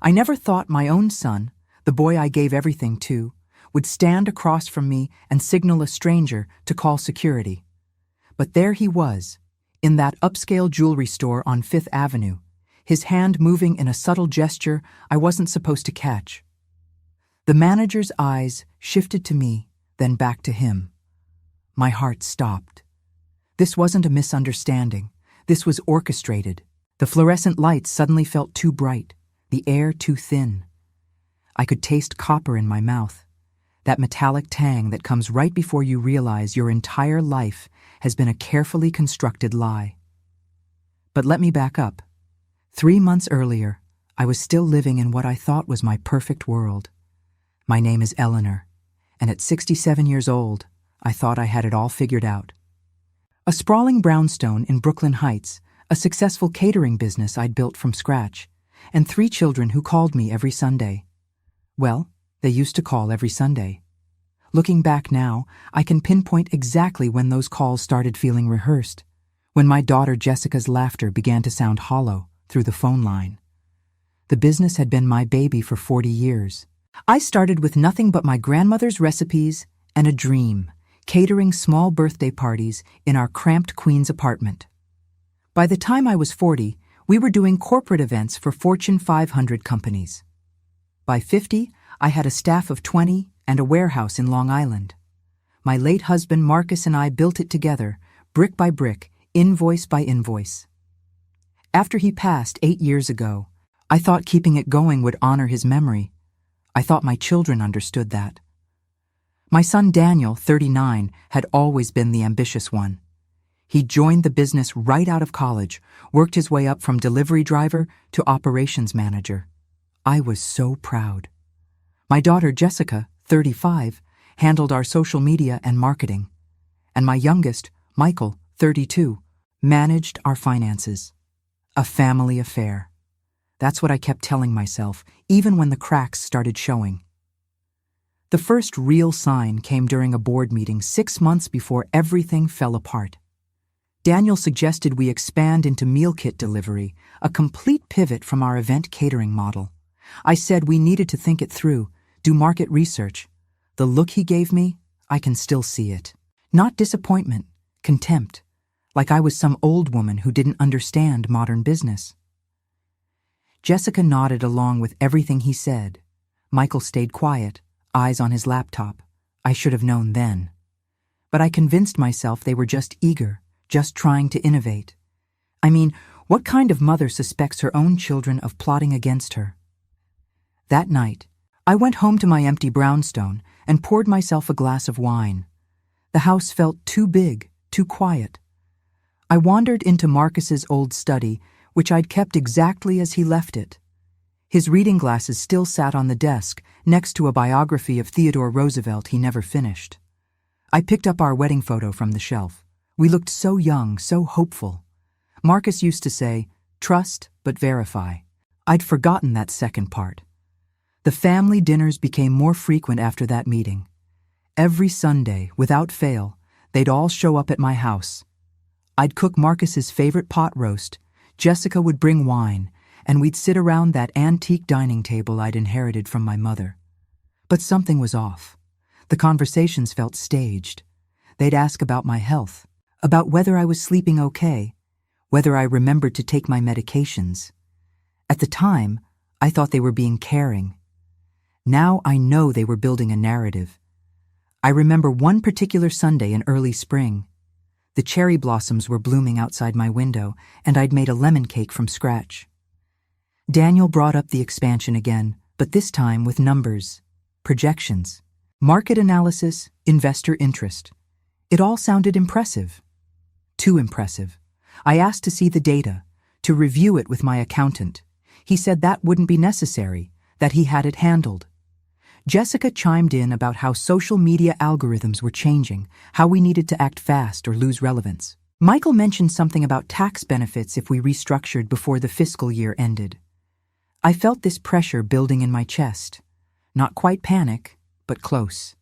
I never thought my own son, the boy I gave everything to, would stand across from me and signal a stranger to call security. But there he was, in that upscale jewelry store on Fifth Avenue, his hand moving in a subtle gesture I wasn't supposed to catch. The manager's eyes shifted to me, then back to him. My heart stopped. This wasn't a misunderstanding. This was orchestrated. The fluorescent lights suddenly felt too bright, the air too thin. I could taste copper in my mouth, that metallic tang that comes right before you realize your entire life has been a carefully constructed lie. But let me back up. 3 months earlier, I was still living in what I thought was my perfect world. My name is Eleanor, and at 67 years old, I thought I had it all figured out. A sprawling brownstone in Brooklyn Heights, a successful catering business I'd built from scratch, and 3 children who called me every Sunday. Well, they used to call every Sunday. Looking back now, I can pinpoint exactly when those calls started feeling rehearsed, when my daughter Jessica's laughter began to sound hollow through the phone line. The business had been my baby for 40 years. I started with nothing but my grandmother's recipes and a dream, catering small birthday parties in our cramped Queens apartment. By the time I was 40, we were doing corporate events for Fortune 500 companies. By 50, I had a staff of 20 and a warehouse in Long Island. My late husband Marcus and I built it together, brick by brick, invoice by invoice. After he passed 8 years ago, I thought keeping it going would honor his memory. I thought my children understood that. My son Daniel, 39, had always been the ambitious one. He joined the business right out of college, worked his way up from delivery driver to operations manager. I was so proud. My daughter Jessica, 35, handled our social media and marketing. And my youngest, Michael, 32, managed our finances. A family affair. That's what I kept telling myself, even when the cracks started showing. The first real sign came during a board meeting 6 months before everything fell apart. Daniel suggested we expand into meal kit delivery, a complete pivot from our event catering model. I said we needed to think it through, do market research. The look he gave me, I can still see it. Not disappointment, contempt, like I was some old woman who didn't understand modern business. Jessica nodded along with everything he said. Michael stayed quiet, eyes on his laptop. I should have known then. But I convinced myself they were just eager, just trying to innovate. I mean, what kind of mother suspects her own children of plotting against her? That night, I went home to my empty brownstone and poured myself a glass of wine. The house felt too big, too quiet. I wandered into Marcus's old study, which I'd kept exactly as he left it. His reading glasses still sat on the desk, next to a biography of Theodore Roosevelt he never finished. I picked up our wedding photo from the shelf. We looked so young, so hopeful. Marcus used to say, "Trust, but verify." I'd forgotten that second part. The family dinners became more frequent after that meeting. Every Sunday, without fail, they'd all show up at my house. I'd cook Marcus's favorite pot roast, Jessica would bring wine, and we'd sit around that antique dining table I'd inherited from my mother. But something was off. The conversations felt staged. They'd ask about my health, about whether I was sleeping okay, whether I remembered to take my medications. At the time, I thought they were being caring. Now I know they were building a narrative. I remember one particular Sunday in early spring. The cherry blossoms were blooming outside my window, and I'd made a lemon cake from scratch. Daniel brought up the expansion again, but this time with numbers, projections, market analysis, investor interest. It all sounded impressive. Too impressive. I asked to see the data, to review it with my accountant. He said that wouldn't be necessary, that he had it handled. Jessica chimed in about how social media algorithms were changing, how we needed to act fast or lose relevance. Michael mentioned something about tax benefits if we restructured before the fiscal year ended. I felt this pressure building in my chest. Not quite panic, but close.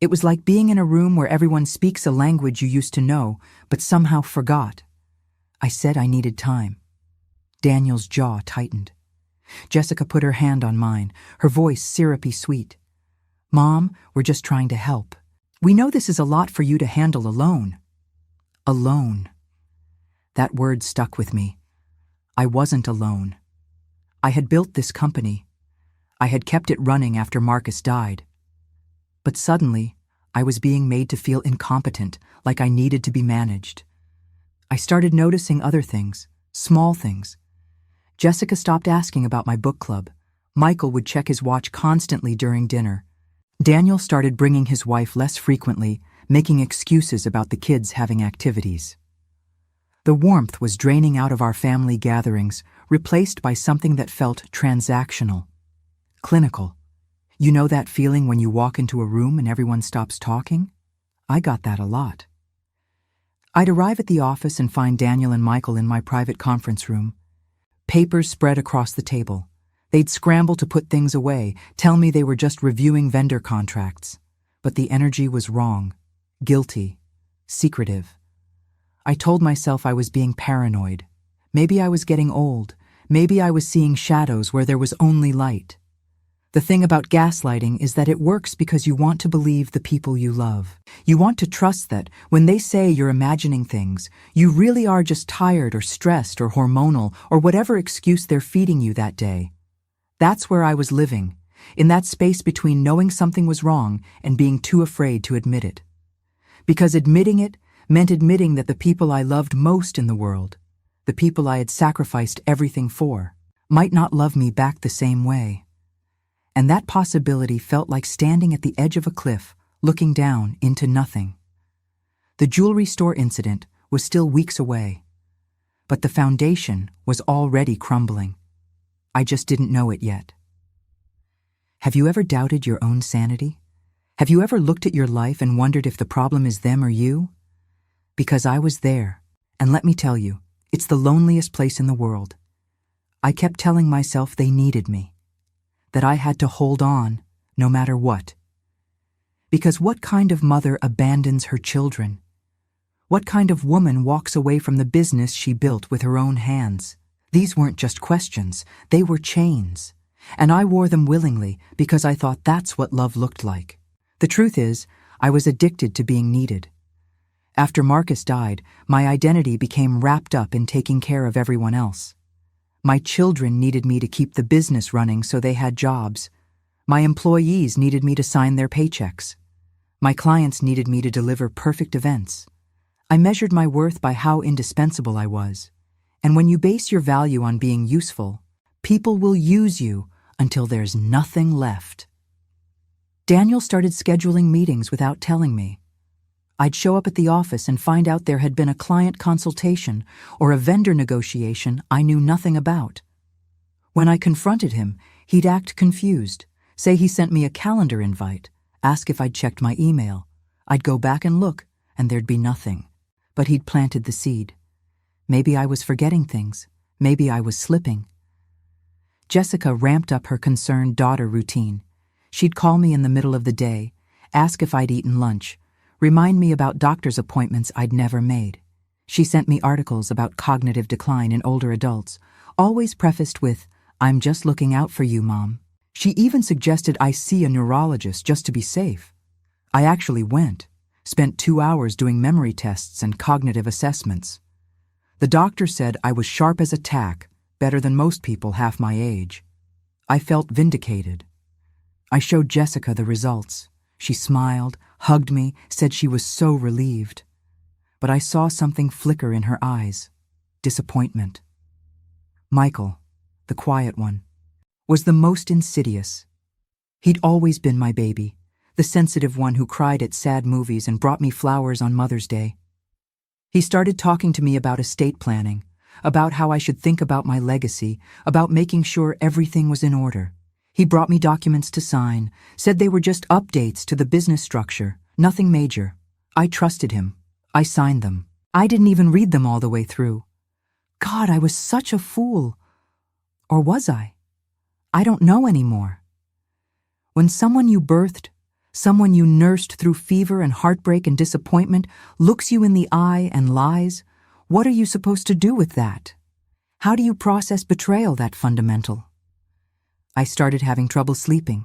It was like being in a room where everyone speaks a language you used to know, but somehow forgot. I said I needed time. Daniel's jaw tightened. Jessica put her hand on mine, her voice syrupy sweet. Mom, we're just trying to help. We know this is a lot for you to handle alone. Alone. That word stuck with me. I wasn't alone. I had built this company. I had kept it running after Marcus died. But suddenly, I was being made to feel incompetent, like I needed to be managed. I started noticing other things, small things. Jessica stopped asking about my book club. Michael would check his watch constantly during dinner. Daniel started bringing his wife less frequently, making excuses about the kids having activities. The warmth was draining out of our family gatherings, replaced by something that felt transactional, clinical. You know that feeling when you walk into a room and everyone stops talking? I got that a lot. I'd arrive at the office and find Daniel and Michael in my private conference room. Papers spread across the table. They'd scramble to put things away, tell me they were just reviewing vendor contracts. But the energy was wrong, guilty, secretive. I told myself I was being paranoid. Maybe I was getting old. Maybe I was seeing shadows where there was only light. The thing about gaslighting is that it works because you want to believe the people you love. You want to trust that when they say you're imagining things, you really are just tired or stressed or hormonal or whatever excuse they're feeding you that day. That's where I was living, in that space between knowing something was wrong and being too afraid to admit it. Because admitting it meant admitting that the people I loved most in the world, the people I had sacrificed everything for, might not love me back the same way. And that possibility felt like standing at the edge of a cliff, looking down into nothing. The jewelry store incident was still weeks away, but the foundation was already crumbling. I just didn't know it yet. Have you ever doubted your own sanity? Have you ever looked at your life and wondered if the problem is them or you? Because I was there, and let me tell you, it's the loneliest place in the world. I kept telling myself they needed me, that I had to hold on, no matter what. Because what kind of mother abandons her children? What kind of woman walks away from the business she built with her own hands? These weren't just questions, they were chains. And I wore them willingly because I thought that's what love looked like. The truth is, I was addicted to being needed. After Marcus died, my identity became wrapped up in taking care of everyone else. My children needed me to keep the business running so they had jobs. My employees needed me to sign their paychecks. My clients needed me to deliver perfect events. I measured my worth by how indispensable I was. And when you base your value on being useful, people will use you until there's nothing left. Daniel started scheduling meetings without telling me. I'd show up at the office and find out there had been a client consultation or a vendor negotiation I knew nothing about. When I confronted him, he'd act confused, say he sent me a calendar invite, ask if I'd checked my email. I'd go back and look, and there'd be nothing. But he'd planted the seed. Maybe I was forgetting things. Maybe I was slipping. Jessica ramped up her concerned daughter routine. She'd call me in the middle of the day, ask if I'd eaten lunch, remind me about doctor's appointments I'd never made. She sent me articles about cognitive decline in older adults, always prefaced with, "I'm just looking out for you, Mom." She even suggested I see a neurologist just to be safe. I actually went, spent 2 hours doing memory tests and cognitive assessments. The doctor said I was sharp as a tack, better than most people half my age. I felt vindicated. I showed Jessica the results. She smiled, hugged me, said she was so relieved. But I saw something flicker in her eyes. Disappointment. Michael, the quiet one, was the most insidious. He'd always been my baby, the sensitive one who cried at sad movies and brought me flowers on Mother's Day. He started talking to me about estate planning, about how I should think about my legacy, about making sure everything was in order. He brought me documents to sign, said they were just updates to the business structure, nothing major. I trusted him. I signed them. I didn't even read them all the way through. God, I was such a fool. Or was I? I don't know anymore. When someone you birthed, someone you nursed through fever and heartbreak and disappointment, looks you in the eye and lies, what are you supposed to do with that? How do you process betrayal that fundamental? I started having trouble sleeping.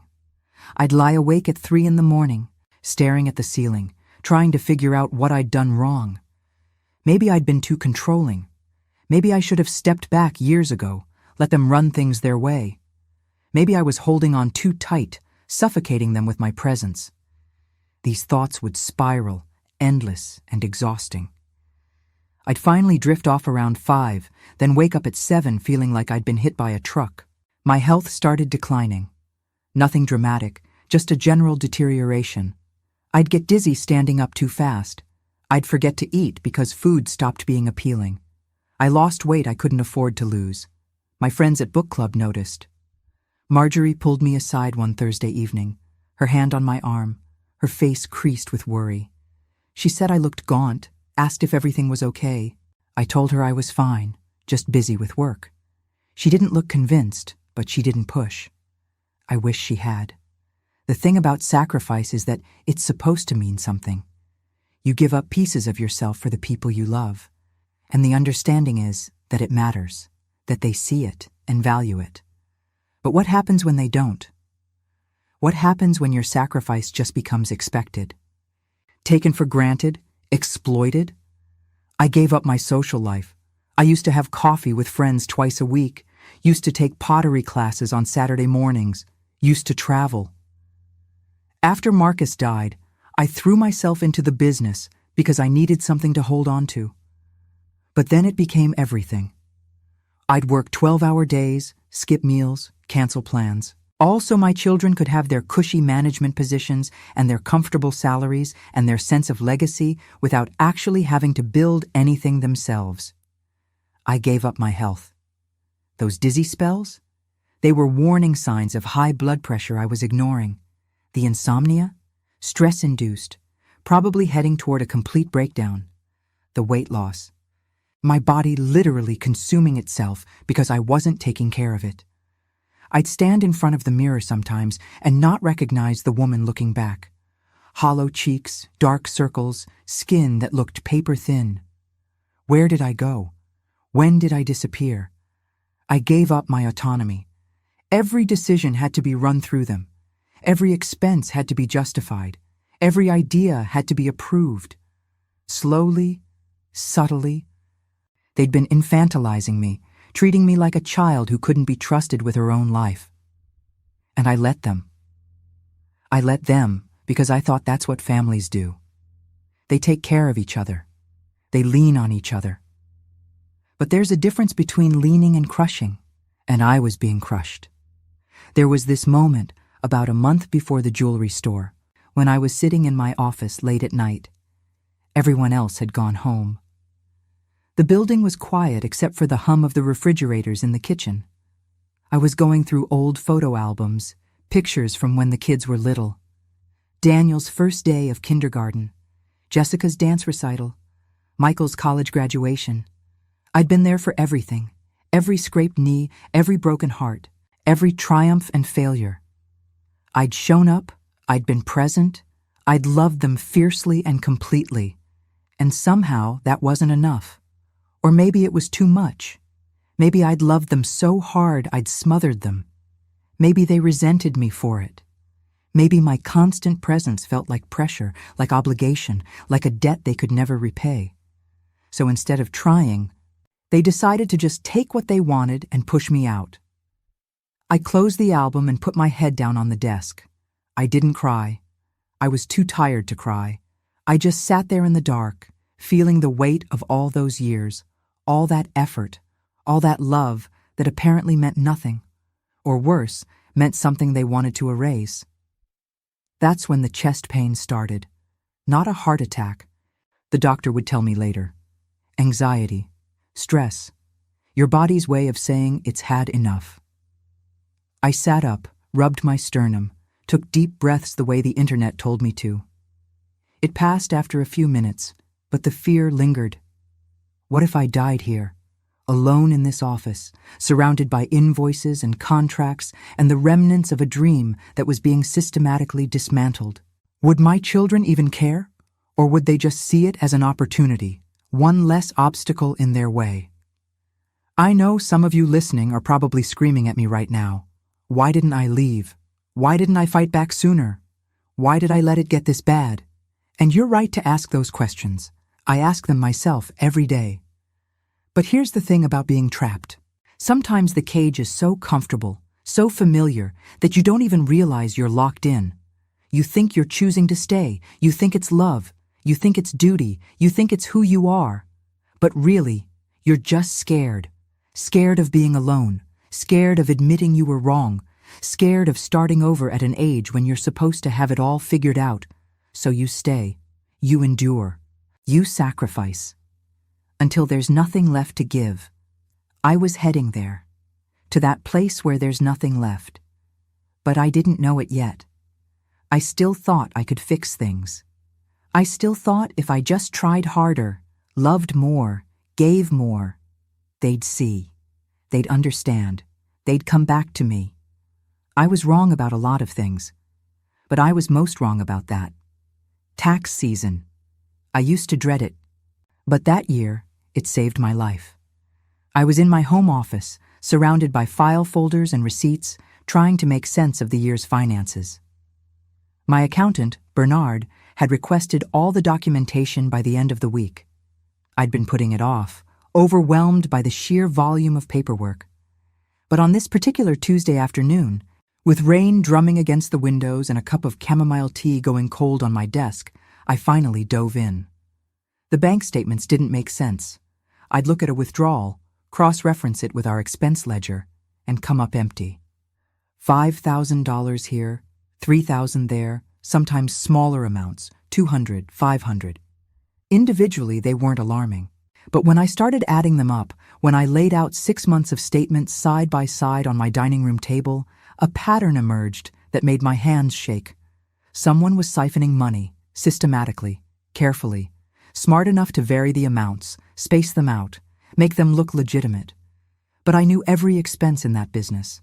I'd lie awake at 3 a.m, staring at the ceiling, trying to figure out what I'd done wrong. Maybe I'd been too controlling. Maybe I should have stepped back years ago, let them run things their way. Maybe I was holding on too tight, suffocating them with my presence. These thoughts would spiral, endless and exhausting. I'd finally drift off around 5, then wake up at 7 feeling like I'd been hit by a truck. My health started declining. Nothing dramatic, just a general deterioration. I'd get dizzy standing up too fast. I'd forget to eat because food stopped being appealing. I lost weight I couldn't afford to lose. My friends at book club noticed. Marjorie pulled me aside one Thursday evening, her hand on my arm, her face creased with worry. She said I looked gaunt, asked if everything was okay. I told her I was fine, just busy with work. She didn't look convinced, but she didn't push. I wish she had. The thing about sacrifice is that it's supposed to mean something. You give up pieces of yourself for the people you love, and the understanding is that it matters, that they see it and value it. But what happens when they don't? What happens when your sacrifice just becomes expected? Taken for granted? Exploited? I gave up my social life. I used to have coffee with friends twice a week, used to take pottery classes on Saturday mornings, used to travel. After Marcus died, I threw myself into the business because I needed something to hold on to. But then it became everything. I'd work 12-hour days, skip meals, cancel plans. Also, my children could have their cushy management positions and their comfortable salaries and their sense of legacy without actually having to build anything themselves. I gave up my health. Those dizzy spells? They were warning signs of high blood pressure I was ignoring. The insomnia? Stress-induced, probably heading toward a complete breakdown. The weight loss. My body literally consuming itself because I wasn't taking care of it. I'd stand in front of the mirror sometimes and not recognize the woman looking back. Hollow cheeks, dark circles, skin that looked paper thin. Where did I go? When did I disappear? I gave up my autonomy. Every decision had to be run through them. Every expense had to be justified. Every idea had to be approved. Slowly, subtly, they'd been infantilizing me, treating me like a child who couldn't be trusted with her own life. And I let them. I let them because I thought that's what families do. They take care of each other. They lean on each other. But there's a difference between leaning and crushing, and I was being crushed. There was this moment about a month before the jewelry store, when I was sitting in my office late at night. Everyone else had gone home. The building was quiet except for the hum of the refrigerators in the kitchen. I was going through old photo albums, pictures from when the kids were little. Daniel's first day of kindergarten, Jessica's dance recital, Michael's college graduation. I'd been there for everything, every scraped knee, every broken heart, every triumph and failure. I'd shown up, I'd been present, I'd loved them fiercely and completely, and somehow that wasn't enough. Or maybe it was too much. Maybe I'd loved them so hard I'd smothered them. Maybe they resented me for it. Maybe my constant presence felt like pressure, like obligation, like a debt they could never repay. So instead of trying, they decided to just take what they wanted and push me out. I closed the album and put my head down on the desk. I didn't cry. I was too tired to cry. I just sat there in the dark, feeling the weight of all those years, all that effort, all that love that apparently meant nothing, or worse, meant something they wanted to erase. That's when the chest pain started. Not a heart attack, the doctor would tell me later. Anxiety, stress, your body's way of saying it's had enough. I sat up, rubbed my sternum, took deep breaths the way the internet told me to. It passed after a few minutes, but the fear lingered. What if I died here, alone in this office, surrounded by invoices and contracts and the remnants of a dream that was being systematically dismantled? Would my children even care? Or would they just see it as an opportunity, one less obstacle in their way? I know some of you listening are probably screaming at me right now. Why didn't I leave? Why didn't I fight back sooner? Why did I let it get this bad? And you're right to ask those questions. I ask them myself every day. But here's the thing about being trapped. Sometimes the cage is so comfortable, so familiar, that you don't even realize you're locked in. You think you're choosing to stay. You think it's love. You think it's duty. You think it's who you are. But really, you're just scared. Scared of being alone. Scared of admitting you were wrong. Scared of starting over at an age when you're supposed to have it all figured out. So you stay. You endure. You sacrifice. Until there's nothing left to give. I was heading there. To that place where there's nothing left. But I didn't know it yet. I still thought I could fix things. I still thought if I just tried harder, loved more, gave more, they'd see. They'd understand. They'd come back to me. I was wrong about a lot of things. But I was most wrong about that. Tax season. I used to dread it. But that year, it saved my life. I was in my home office, surrounded by file folders and receipts, trying to make sense of the year's finances. My accountant, Bernard, had requested all the documentation by the end of the week. I'd been putting it off, overwhelmed by the sheer volume of paperwork. But on this particular Tuesday afternoon, with rain drumming against the windows and a cup of chamomile tea going cold on my desk, I finally dove in. The bank statements didn't make sense. I'd look at a withdrawal, cross-reference it with our expense ledger, and come up empty. $5,000 here, $3,000 there, sometimes smaller amounts, $200, $500. Individually, they weren't alarming. But when I started adding them up, when I laid out 6 months of statements side by side on my dining room table, a pattern emerged that made my hands shake. Someone was siphoning money, systematically, carefully, smart enough to vary the amounts, space them out, make them look legitimate. But I knew every expense in that business.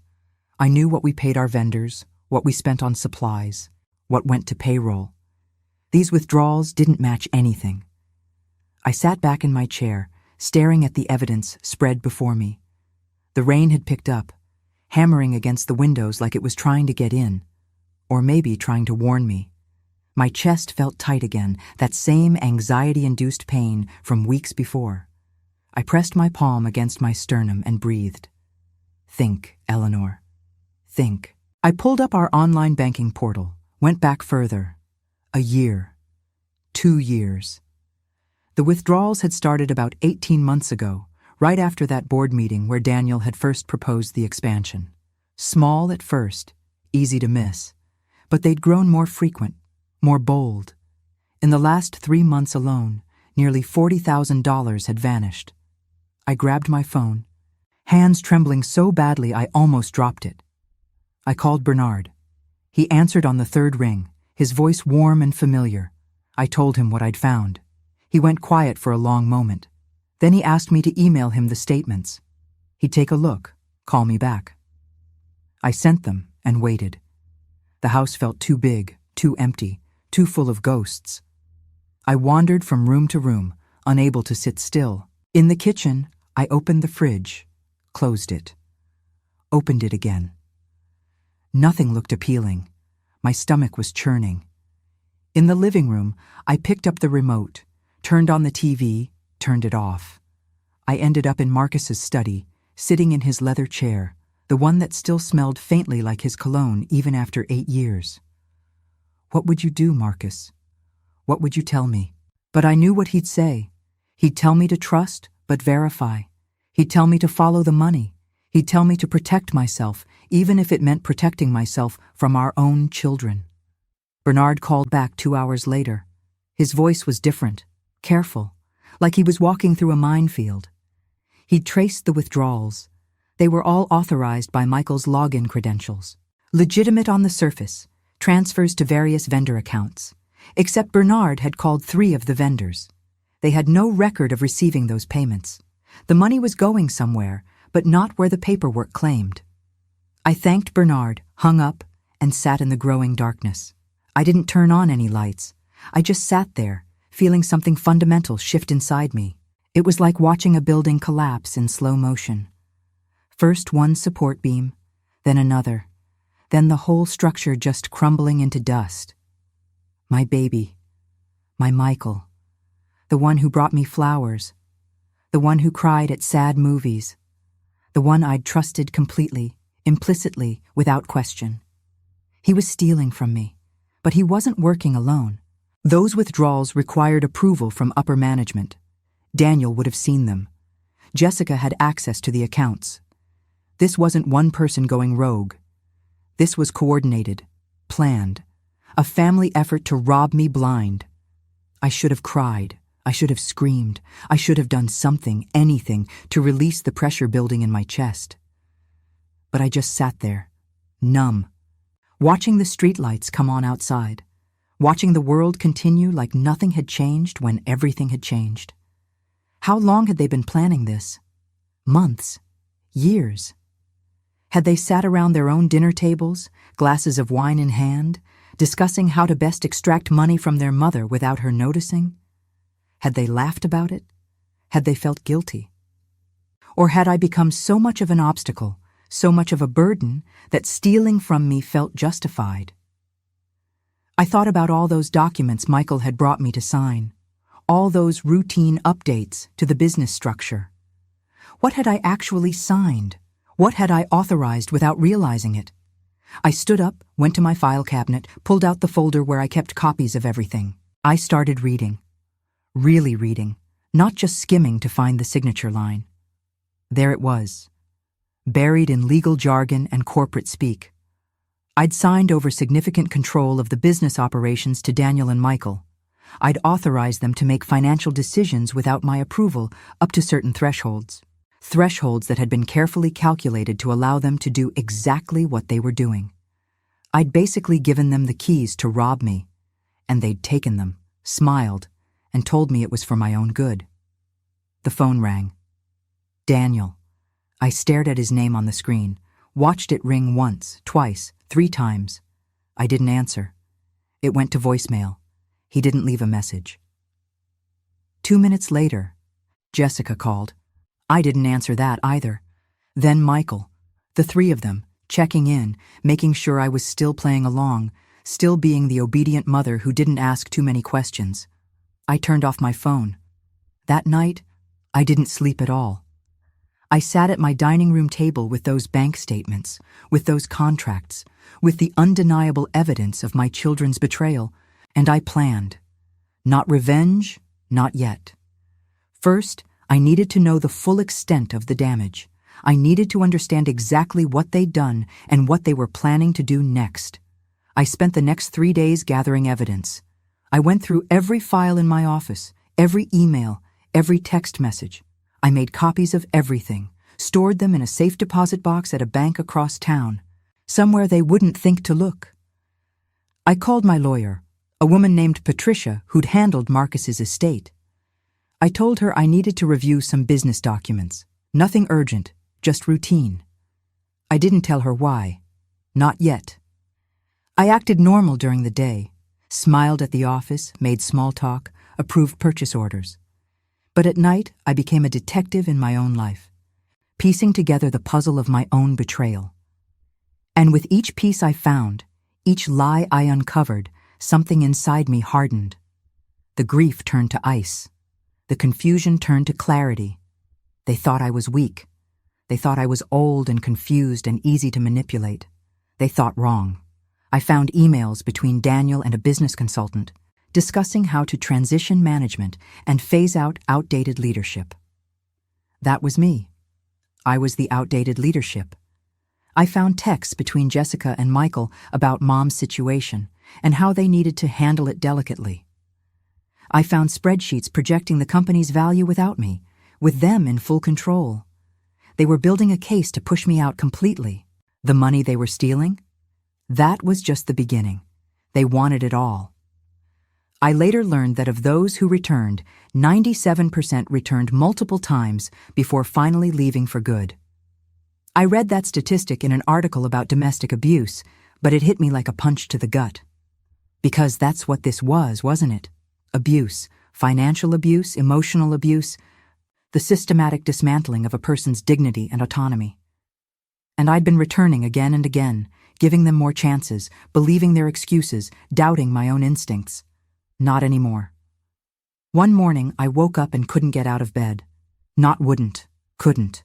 I knew what we paid our vendors, what we spent on supplies, what went to payroll. These withdrawals didn't match anything. I sat back in my chair, staring at the evidence spread before me. The rain had picked up, hammering against the windows like it was trying to get in, or maybe trying to warn me. My chest felt tight again, that same anxiety-induced pain from weeks before. I pressed my palm against my sternum and breathed. Think, Eleanor. Think. I pulled up our online banking portal, went back further. A year. 2 years. The withdrawals had started about 18 months ago, right after that board meeting where Daniel had first proposed the expansion. Small at first, easy to miss, but they'd grown more frequent, more bold. In the last 3 months alone, nearly $40,000 had vanished. I grabbed my phone, hands trembling so badly I almost dropped it. I called Bernard. He answered on the 3rd ring, his voice warm and familiar. I told him what I'd found. He went quiet for a long moment. Then he asked me to email him the statements. He'd take a look, call me back. I sent them and waited. The house felt too big, too empty, too full of ghosts. I wandered from room to room, unable to sit still. In the kitchen, I opened the fridge, closed it, opened it again. Nothing looked appealing. My stomach was churning. In the living room, I picked up the remote, turned on the TV, turned it off. I ended up in Marcus's study, sitting in his leather chair, the one that still smelled faintly like his cologne even after 8 years. What would you do, Marcus? What would you tell me? But I knew what he'd say. He'd tell me to trust, but verify. He'd tell me to follow the money. He'd tell me to protect myself, even if it meant protecting myself from our own children. Bernard called back 2 hours later. His voice was different, careful, like he was walking through a minefield. He'd traced the withdrawals. They were all authorized by Michael's login credentials. Legitimate on the surface, transfers to various vendor accounts. Except Bernard had called 3 of the vendors. They had no record of receiving those payments. The money was going somewhere, but not where the paperwork claimed. I thanked Bernard, hung up, and sat in the growing darkness. I didn't turn on any lights. I just sat there, feeling something fundamental shift inside me. It was like watching a building collapse in slow motion. First one support beam, then another, then the whole structure just crumbling into dust. My baby, my Michael, the one who brought me flowers, the one who cried at sad movies, the one I'd trusted completely, implicitly, without question. He was stealing from me, but he wasn't working alone. Those withdrawals required approval from upper management. Daniel would have seen them. Jessica had access to the accounts. This wasn't one person going rogue. This was coordinated, planned, a family effort to rob me blind. I should have cried. I should have screamed. I should have done something, anything, to release the pressure building in my chest. But I just sat there, numb, watching the streetlights come on outside, watching the world continue like nothing had changed when everything had changed. How long had they been planning this? Months? Years? Had they sat around their own dinner tables, glasses of wine in hand, discussing how to best extract money from their mother without her noticing? Had they laughed about it? Had they felt guilty? Or had I become so much of an obstacle, so much of a burden, that stealing from me felt justified? I thought about all those documents Michael had brought me to sign, all those routine updates to the business structure. What had I actually signed? What had I authorized without realizing it? I stood up, went to my file cabinet, pulled out the folder where I kept copies of everything. I started reading. Really reading, not just skimming to find the signature line. There it was, buried in legal jargon and corporate speak. I'd signed over significant control of the business operations to Daniel and Michael. I'd authorized them to make financial decisions without my approval up to certain thresholds that had been carefully calculated to allow them to do exactly what they were doing. I'd basically given them the keys to rob me, and they'd taken them, smiled, and told me it was for my own good. The phone rang. Daniel. I stared at his name on the screen, watched it ring once, twice, 3 times. I didn't answer. It went to voicemail. He didn't leave a message. 2 minutes later, Jessica called. I didn't answer that either. Then Michael. The 3 of them, checking in, making sure I was still playing along, still being the obedient mother who didn't ask too many questions. I turned off my phone. That night, I didn't sleep at all. I sat at my dining room table with those bank statements, with those contracts, with the undeniable evidence of my children's betrayal, and I planned. Not revenge, not yet. First, I needed to know the full extent of the damage. I needed to understand exactly what they'd done and what they were planning to do next. I spent the next 3 days gathering evidence. I went through every file in my office, every email, every text message. I made copies of everything, stored them in a safe deposit box at a bank across town, somewhere they wouldn't think to look. I called my lawyer, a woman named Patricia who'd handled Marcus's estate. I told her I needed to review some business documents, nothing urgent, just routine. I didn't tell her why. Not yet. I acted normal during the day, smiled at the office, made small talk, approved purchase orders. But at night, I became a detective in my own life, piecing together the puzzle of my own betrayal. And with each piece I found, each lie I uncovered, something inside me hardened. The grief turned to ice. The confusion turned to clarity. They thought I was weak. They thought I was old and confused and easy to manipulate. They thought wrong. I found emails between Daniel and a business consultant discussing how to transition management and phase out outdated leadership. That was me. I was the outdated leadership. I found texts between Jessica and Michael about Mom's situation and how they needed to handle it delicately. I found spreadsheets projecting the company's value without me, with them in full control. They were building a case to push me out completely. The money they were stealing? That was just the beginning. They wanted it all. I later learned that of those who returned, 97% returned multiple times before finally leaving for good. I read that statistic in an article about domestic abuse, but it hit me like a punch to the gut. Because that's what this was, wasn't it? Abuse, financial abuse, emotional abuse, the systematic dismantling of a person's dignity and autonomy. And I'd been returning again and again, giving them more chances, believing their excuses, doubting my own instincts. Not anymore. One morning, I woke up and couldn't get out of bed. Not wouldn't, couldn't.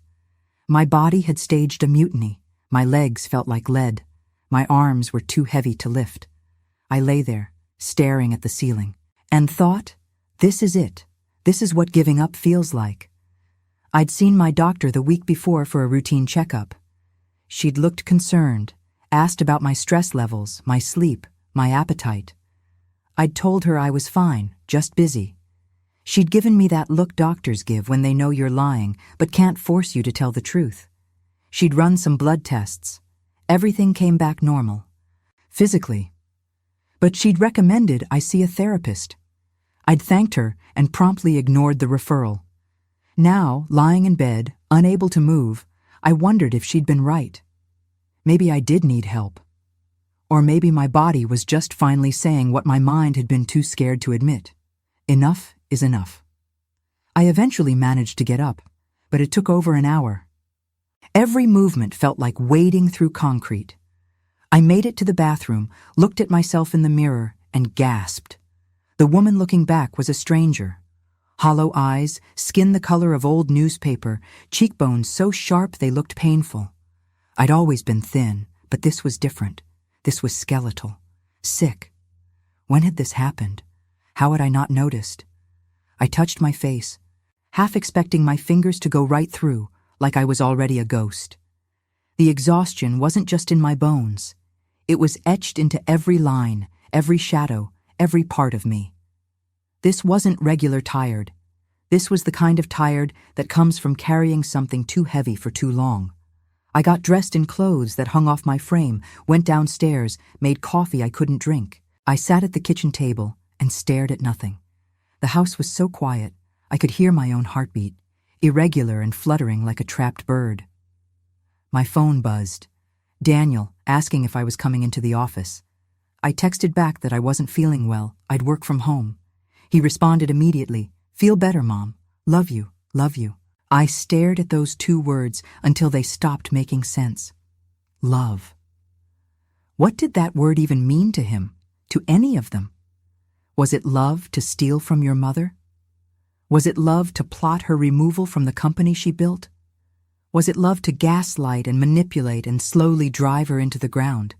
My body had staged a mutiny. My legs felt like lead. My arms were too heavy to lift. I lay there, staring at the ceiling, and thought, this is it. This is what giving up feels like. I'd seen my doctor the week before for a routine checkup. She'd looked concerned, asked about my stress levels, my sleep, my appetite. I'd told her I was fine, just busy. She'd given me that look doctors give when they know you're lying but can't force you to tell the truth. She'd run some blood tests. Everything came back normal. Physically. But she'd recommended I see a therapist. I'd thanked her and promptly ignored the referral. Now, lying in bed, unable to move, I wondered if she'd been right. Maybe I did need help. Or maybe my body was just finally saying what my mind had been too scared to admit. Enough is enough. I eventually managed to get up, but it took over an hour. Every movement felt like wading through concrete. I made it to the bathroom, looked at myself in the mirror, and gasped. The woman looking back was a stranger. Hollow eyes, skin the color of old newspaper, cheekbones so sharp they looked painful. I'd always been thin, but this was different. This was skeletal. Sick. When had this happened? How had I not noticed? I touched my face, half expecting my fingers to go right through, like I was already a ghost. The exhaustion wasn't just in my bones. It was etched into every line, every shadow, every part of me. This wasn't regular tired. This was the kind of tired that comes from carrying something too heavy for too long. I got dressed in clothes that hung off my frame, went downstairs, made coffee I couldn't drink. I sat at the kitchen table and stared at nothing. The house was so quiet, I could hear my own heartbeat, irregular and fluttering like a trapped bird. My phone buzzed. Daniel, asking if I was coming into the office. I texted back that I wasn't feeling well, I'd work from home. He responded immediately, "Feel better, Mom. Love you, love you." I stared at those two words until they stopped making sense. Love. What did that word even mean to him? To any of them? Was it love to steal from your mother? Was it love to plot her removal from the company she built? Was it love to gaslight and manipulate and slowly drive her into the ground?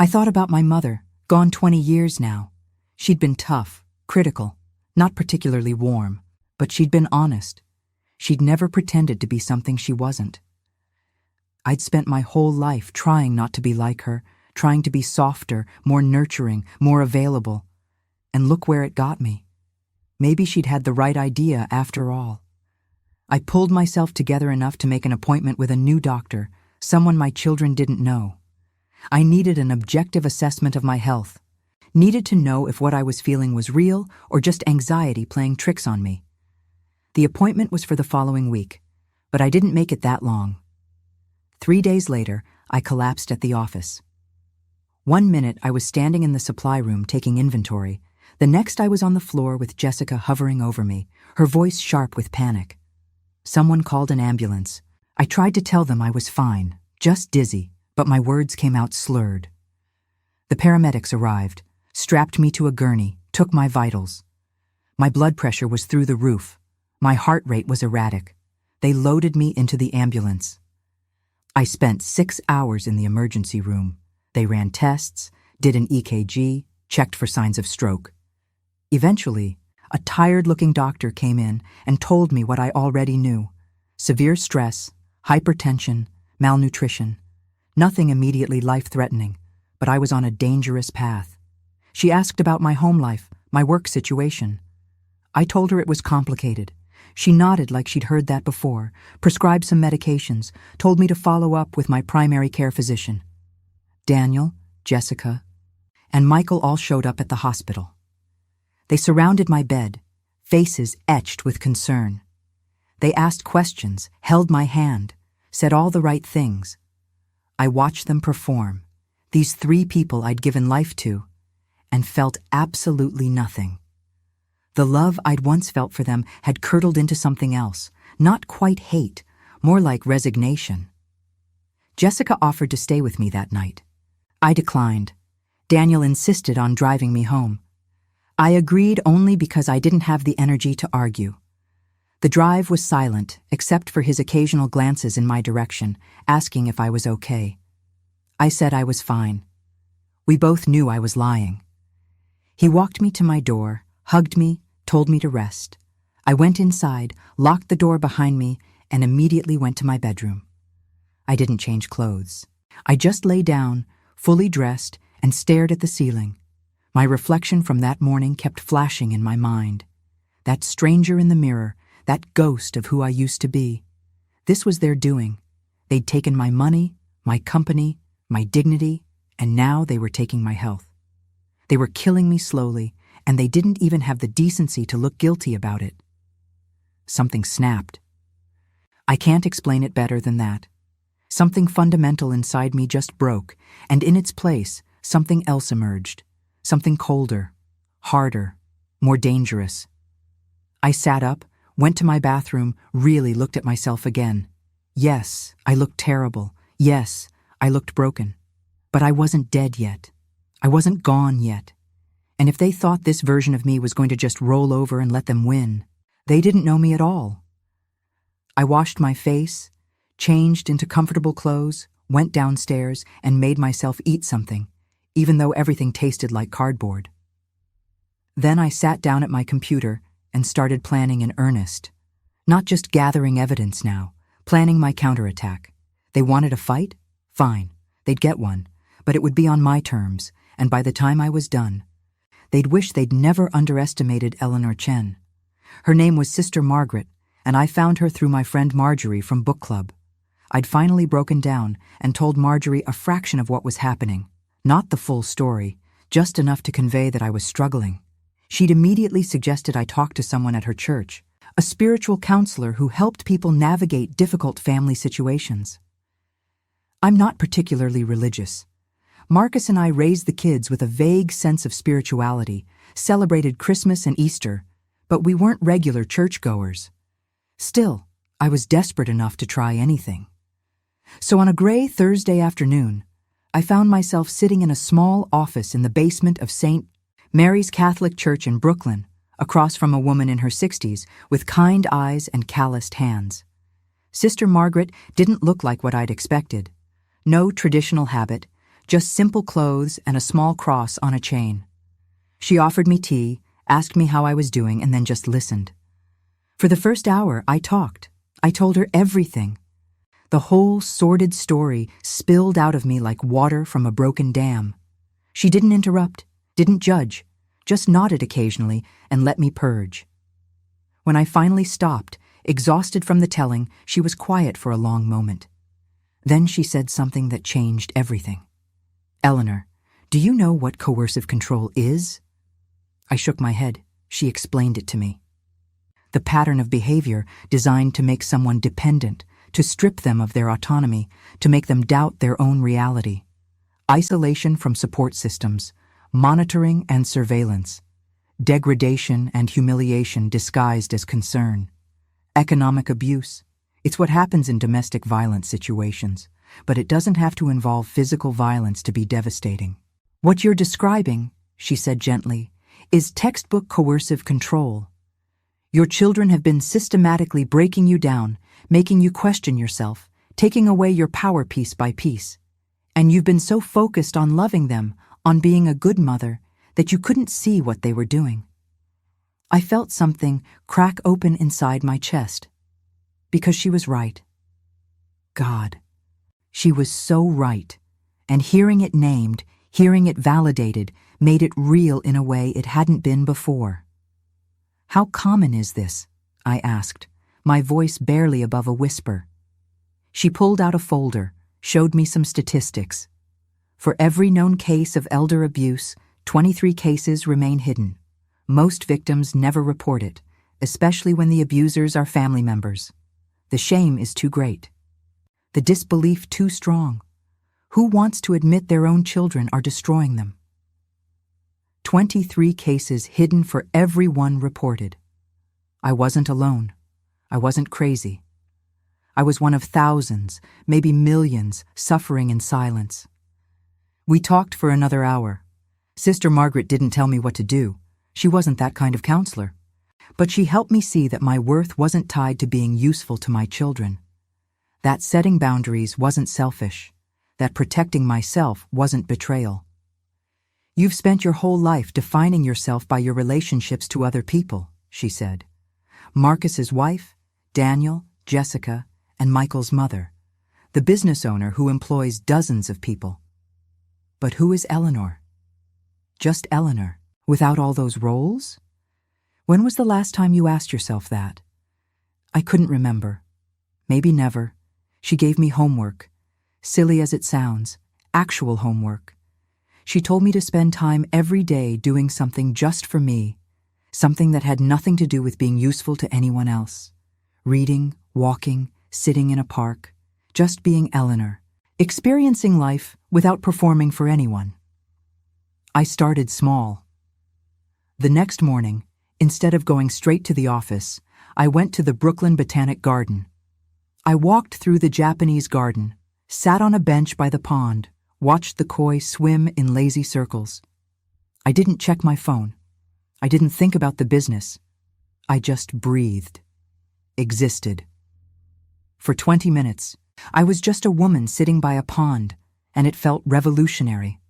I thought about my mother, gone 20 years now. She'd been tough, critical, not particularly warm, but she'd been honest. She'd never pretended to be something she wasn't. I'd spent my whole life trying not to be like her, trying to be softer, more nurturing, more available. And look where it got me. Maybe she'd had the right idea after all. I pulled myself together enough to make an appointment with a new doctor, someone my children didn't know. I needed an objective assessment of my health, needed to know if what I was feeling was real or just anxiety playing tricks on me. The appointment was for the following week, but I didn't make it that long. 3 days later, I collapsed at the office. 1 minute I was standing in the supply room taking inventory. The next I was on the floor with Jessica hovering over me, her voice sharp with panic. Someone called an ambulance. I tried to tell them I was fine, just dizzy, but my words came out slurred. The paramedics arrived, strapped me to a gurney, took my vitals. My blood pressure was through the roof. My heart rate was erratic. They loaded me into the ambulance. I spent 6 hours in the emergency room. They ran tests, did an EKG, checked for signs of stroke. Eventually, a tired-looking doctor came in and told me what I already knew. Severe stress, hypertension, malnutrition. Nothing immediately life-threatening, but I was on a dangerous path. She asked about my home life, my work situation. I told her it was complicated. She nodded like she'd heard that before, prescribed some medications, told me to follow up with my primary care physician. Daniel, Jessica, and Michael all showed up at the hospital. They surrounded my bed, faces etched with concern. They asked questions, held my hand, said all the right things. I watched them perform, these 3 people I'd given life to, and felt absolutely nothing. The love I'd once felt for them had curdled into something else, not quite hate, more like resignation. Jessica offered to stay with me that night. I declined. Daniel insisted on driving me home. I agreed only because I didn't have the energy to argue. The drive was silent, except for his occasional glances in my direction, asking if I was okay. I said I was fine. We both knew I was lying. He walked me to my door, hugged me, told me to rest. I went inside, locked the door behind me, and immediately went to my bedroom. I didn't change clothes. I just lay down, fully dressed, and stared at the ceiling. My reflection from that morning kept flashing in my mind. That stranger in the mirror, that ghost of who I used to be. This was their doing. They'd taken my money, my company, my dignity, and now they were taking my health. They were killing me slowly, and they didn't even have the decency to look guilty about it. Something snapped. I can't explain it better than that. Something fundamental inside me just broke, and in its place, something else emerged. Something colder, harder, more dangerous. I sat up, went to my bathroom, really looked at myself again. Yes, I looked terrible. Yes, I looked broken. But I wasn't dead yet. I wasn't gone yet. And if they thought this version of me was going to just roll over and let them win, they didn't know me at all. I washed my face, changed into comfortable clothes, went downstairs, and made myself eat something, even though everything tasted like cardboard. Then I sat down at my computer and started planning in earnest. Not just gathering evidence now, planning my counterattack. They wanted a fight? Fine, they'd get one, but it would be on my terms, and by the time I was done, they'd wish they'd never underestimated Eleanor Chen. Her name was Sister Margaret, and I found her through my friend Marjorie from book club. I'd finally broken down and told Marjorie a fraction of what was happening. Not the full story, just enough to convey that I was struggling. She'd immediately suggested I talk to someone at her church, a spiritual counselor who helped people navigate difficult family situations. I'm not particularly religious. Marcus and I raised the kids with a vague sense of spirituality, celebrated Christmas and Easter, but we weren't regular churchgoers. Still, I was desperate enough to try anything. So on a gray Thursday afternoon, I found myself sitting in a small office in the basement of St. Mary's Catholic Church in Brooklyn, across from a woman in her 60s with kind eyes and calloused hands. Sister Margaret didn't look like what I'd expected. No traditional habit, just simple clothes and a small cross on a chain. She offered me tea, asked me how I was doing, and then just listened. For the first hour, I talked. I told her everything. The whole sordid story spilled out of me like water from a broken dam. She didn't interrupt, didn't judge, just nodded occasionally and let me purge. When I finally stopped, exhausted from the telling, she was quiet for a long moment. Then she said something that changed everything. "Eleanor, do you know what coercive control is?" I shook my head. She explained it to me. The pattern of behavior designed to make someone dependent, to strip them of their autonomy, to make them doubt their own reality. Isolation from support systems, monitoring and surveillance, degradation and humiliation disguised as concern, economic abuse. It's what happens in domestic violence situations, but it doesn't have to involve physical violence to be devastating. "What you're describing," she said gently, "is textbook coercive control. Your children have been systematically breaking you down, making you question yourself, taking away your power piece by piece. And you've been so focused on loving them, on being a good mother, that you couldn't see what they were doing." I felt something crack open inside my chest. Because she was right. God, she was so right. And hearing it named, hearing it validated, made it real in a way it hadn't been before. "How common is this?" I asked, my voice barely above a whisper. She pulled out a folder, showed me some statistics. For every known case of elder abuse, 23 cases remain hidden. Most victims never report it, especially when the abusers are family members. The shame is too great. The disbelief too strong. Who wants to admit their own children are destroying them? 23 cases hidden for every one reported. I wasn't alone. I wasn't crazy. I was one of thousands, maybe millions, suffering in silence. We talked for another hour. Sister Margaret didn't tell me what to do. She wasn't that kind of counselor. But she helped me see that my worth wasn't tied to being useful to my children. That setting boundaries wasn't selfish. That protecting myself wasn't betrayal. You've spent your whole life defining yourself by your relationships to other people, she said. Marcus's wife, Daniel, Jessica, and Michael's mother, the business owner who employs dozens of people. But who is Eleanor? Just Eleanor, without all those roles? When was the last time you asked yourself that? I couldn't remember. Maybe never. She gave me homework. Silly as it sounds, actual homework. She told me to spend time every day doing something just for me, something that had nothing to do with being useful to anyone else. Reading, walking, sitting in a park, just being Eleanor, experiencing life without performing for anyone. I started small. The next morning, instead of going straight to the office, I went to the Brooklyn Botanic Garden. I walked through the Japanese garden, sat on a bench by the pond, watched the koi swim in lazy circles. I didn't check my phone. I didn't think about the business. I just breathed, existed. For 20 minutes, I was just a woman sitting by a pond, and it felt revolutionary.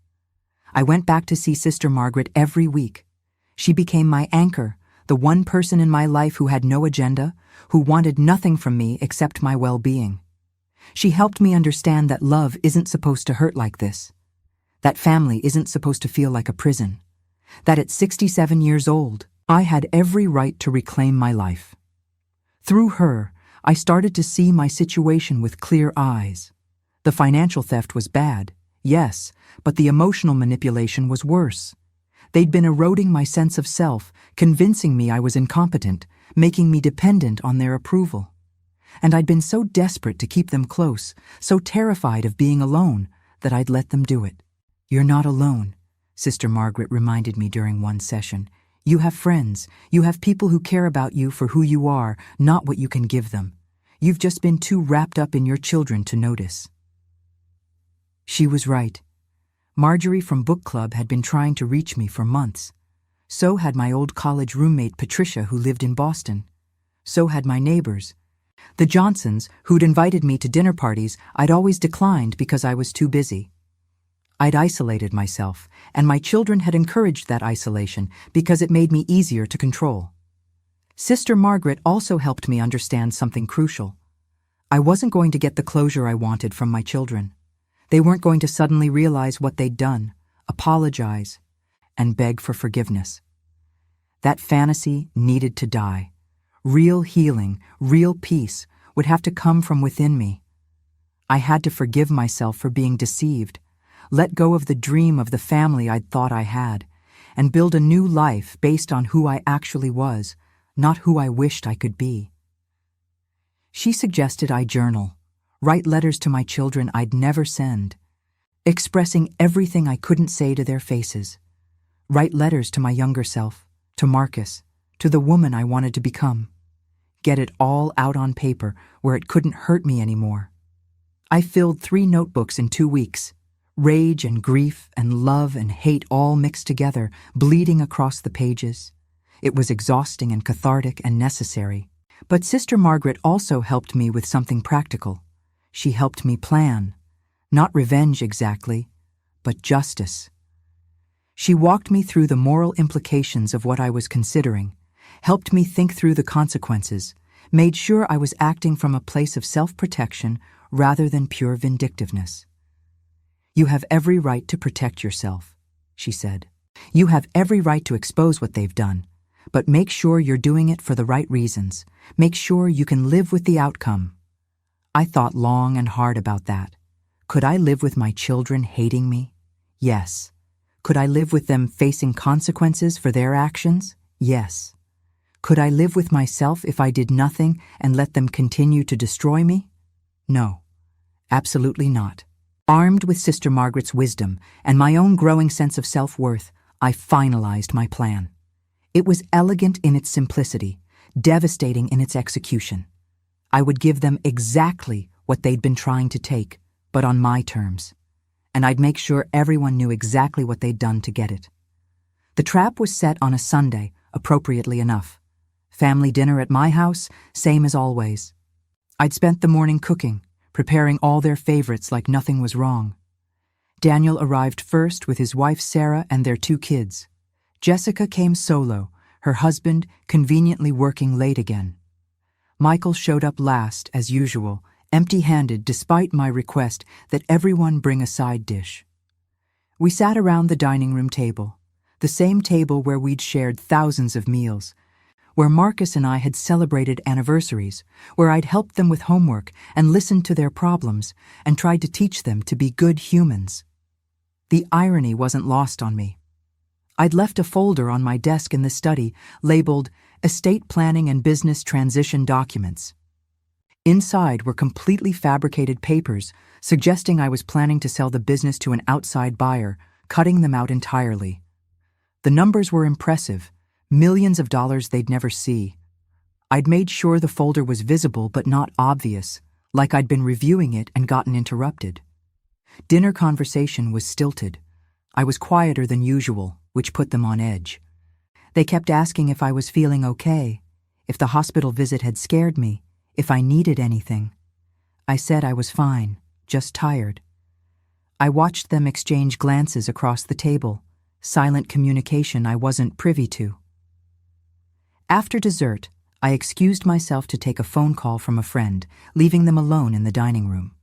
I went back to see Sister Margaret every week. She became my anchor, the one person in my life who had no agenda, who wanted nothing from me except my well-being. She helped me understand that love isn't supposed to hurt like this, that family isn't supposed to feel like a prison, that at 67 years old, I had every right to reclaim my life. Through her, I started to see my situation with clear eyes. The financial theft was bad, yes, but the emotional manipulation was worse. They'd been eroding my sense of self, convincing me I was incompetent, making me dependent on their approval. And I'd been so desperate to keep them close, so terrified of being alone, that I'd let them do it. You're not alone, Sister Margaret reminded me during one session. You have friends. You have people who care about you for who you are, not what you can give them. You've just been too wrapped up in your children to notice. She was right. Marjorie from book club had been trying to reach me for months. So had my old college roommate Patricia, who lived in Boston. So had my neighbors. The Johnsons, who'd invited me to dinner parties I'd always declined because I was too busy. I'd isolated myself, and my children had encouraged that isolation because it made me easier to control. Sister Margaret also helped me understand something crucial. I wasn't going to get the closure I wanted from my children. They weren't going to suddenly realize what they'd done, apologize, and beg for forgiveness. That fantasy needed to die. Real healing, real peace would have to come from within me. I had to forgive myself for being deceived, let go of the dream of the family I'd thought I had, and build a new life based on who I actually was, not who I wished I could be. She suggested I journal, write letters to my children I'd never send, expressing everything I couldn't say to their faces, write letters to my younger self, to Marcus, to the woman I wanted to become. Get it all out on paper where it couldn't hurt me anymore. I filled 3 notebooks in 2 weeks. Rage and grief and love and hate all mixed together, bleeding across the pages. It was exhausting and cathartic and necessary. But Sister Margaret also helped me with something practical. She helped me plan. Not revenge exactly, but justice. She walked me through the moral implications of what I was considering, helped me think through the consequences, made sure I was acting from a place of self-protection rather than pure vindictiveness. You have every right to protect yourself, she said. You have every right to expose what they've done, but make sure you're doing it for the right reasons. Make sure you can live with the outcome. I thought long and hard about that. Could I live with my children hating me? Yes. Could I live with them facing consequences for their actions? Yes. Could I live with myself if I did nothing and let them continue to destroy me? No, absolutely not. Armed with Sister Margaret's wisdom and my own growing sense of self-worth, I finalized my plan. It was elegant in its simplicity, devastating in its execution. I would give them exactly what they'd been trying to take, but on my terms. and I'd make sure everyone knew exactly what they'd done to get it. The trap was set on a Sunday, appropriately enough. Family dinner at my house, same as always. I'd spent the morning cooking, preparing all their favorites like nothing was wrong. Daniel arrived first with his wife Sarah and their 2 kids. Jessica came solo, her husband conveniently working late again. Michael showed up last, as usual, empty-handed despite my request that everyone bring a side dish. We sat around the dining room table, the same table where we'd shared thousands of meals, where Marcus and I had celebrated anniversaries, where I'd helped them with homework and listened to their problems and tried to teach them to be good humans. The irony wasn't lost on me. I'd left a folder on my desk in the study labeled Estate Planning and Business Transition Documents. Inside were completely fabricated papers suggesting I was planning to sell the business to an outside buyer, cutting them out entirely. The numbers were impressive, millions of dollars they'd never see. I'd made sure the folder was visible but not obvious, like I'd been reviewing it and gotten interrupted. Dinner conversation was stilted. I was quieter than usual, which put them on edge. They kept asking if I was feeling okay, if the hospital visit had scared me, if I needed anything. I said I was fine, just tired. I watched them exchange glances across the table, silent communication I wasn't privy to. After dessert, I excused myself to take a phone call from a friend, leaving them alone in the dining room.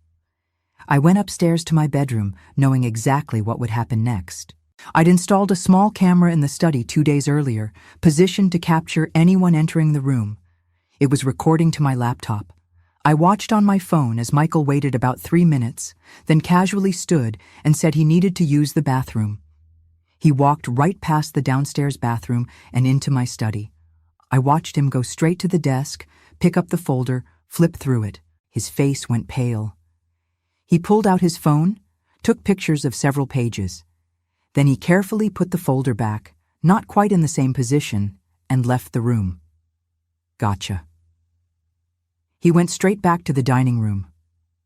I went upstairs to my bedroom, knowing exactly what would happen next. I'd installed a small camera in the study 2 days earlier, positioned to capture anyone entering the room. It was recording to my laptop. I watched on my phone as Michael waited about 3 minutes, then casually stood and said he needed to use the bathroom. He walked right past the downstairs bathroom and into my study. I watched him go straight to the desk, pick up the folder, flip through it. His face went pale. He pulled out his phone, took pictures of several pages. Then he carefully put the folder back, not quite in the same position, and left the room. Gotcha. He went straight back to the dining room.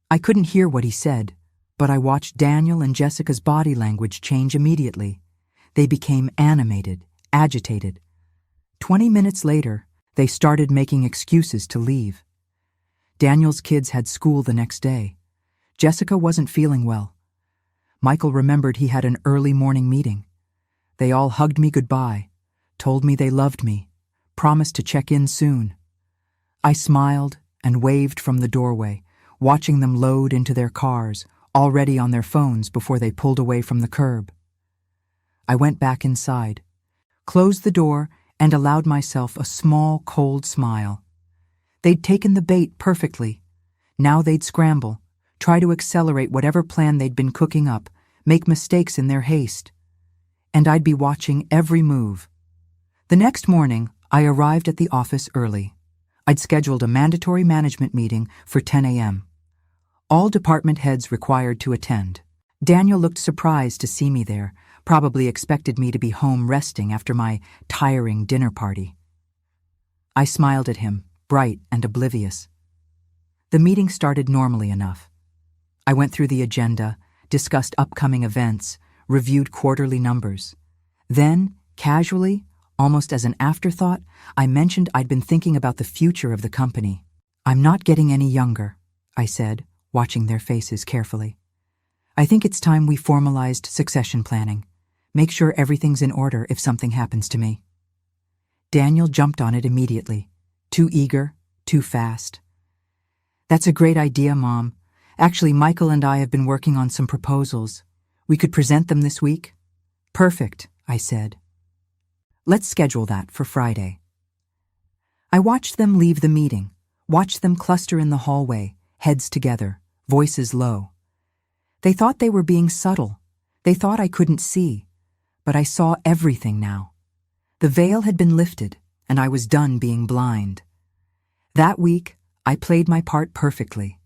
I couldn't hear what he said, but I watched Daniel and Jessica's body language change immediately. They became animated, agitated. 20 minutes later, they started making excuses to leave. Daniel's kids had school the next day. Jessica wasn't feeling well. Michael remembered he had an early morning meeting. They all hugged me goodbye, told me they loved me, promised to check in soon. I smiled and waved from the doorway, watching them load into their cars, already on their phones before they pulled away from the curb. I went back inside, closed the door, and allowed myself a small, cold smile. They'd taken the bait perfectly. Now they'd scramble, try to accelerate whatever plan they'd been cooking up, make mistakes in their haste. And I'd be watching every move. The next morning, I arrived at the office early. I'd scheduled a mandatory management meeting for 10 a.m. All department heads required to attend. Daniel looked surprised to see me there, probably expected me to be home resting after my tiring dinner party. I smiled at him, bright and oblivious. The meeting started normally enough. I went through the agenda, discussed upcoming events, reviewed quarterly numbers. Then, casually, almost as an afterthought, I mentioned I'd been thinking about the future of the company. "I'm not getting any younger," I said, watching their faces carefully. "I think it's time we formalized succession planning. Make sure everything's in order if something happens to me." Daniel jumped on it immediately. Too eager, too fast. "That's a great idea, Mom. Actually, Michael and I have been working on some proposals. We could present them this week." "Perfect," I said. "Let's schedule that for Friday." I watched them leave the meeting, watched them cluster in the hallway, heads together, voices low. They thought they were being subtle. They thought I couldn't see. But I saw everything now. The veil had been lifted, and I was done being blind. That week, I played my part perfectly.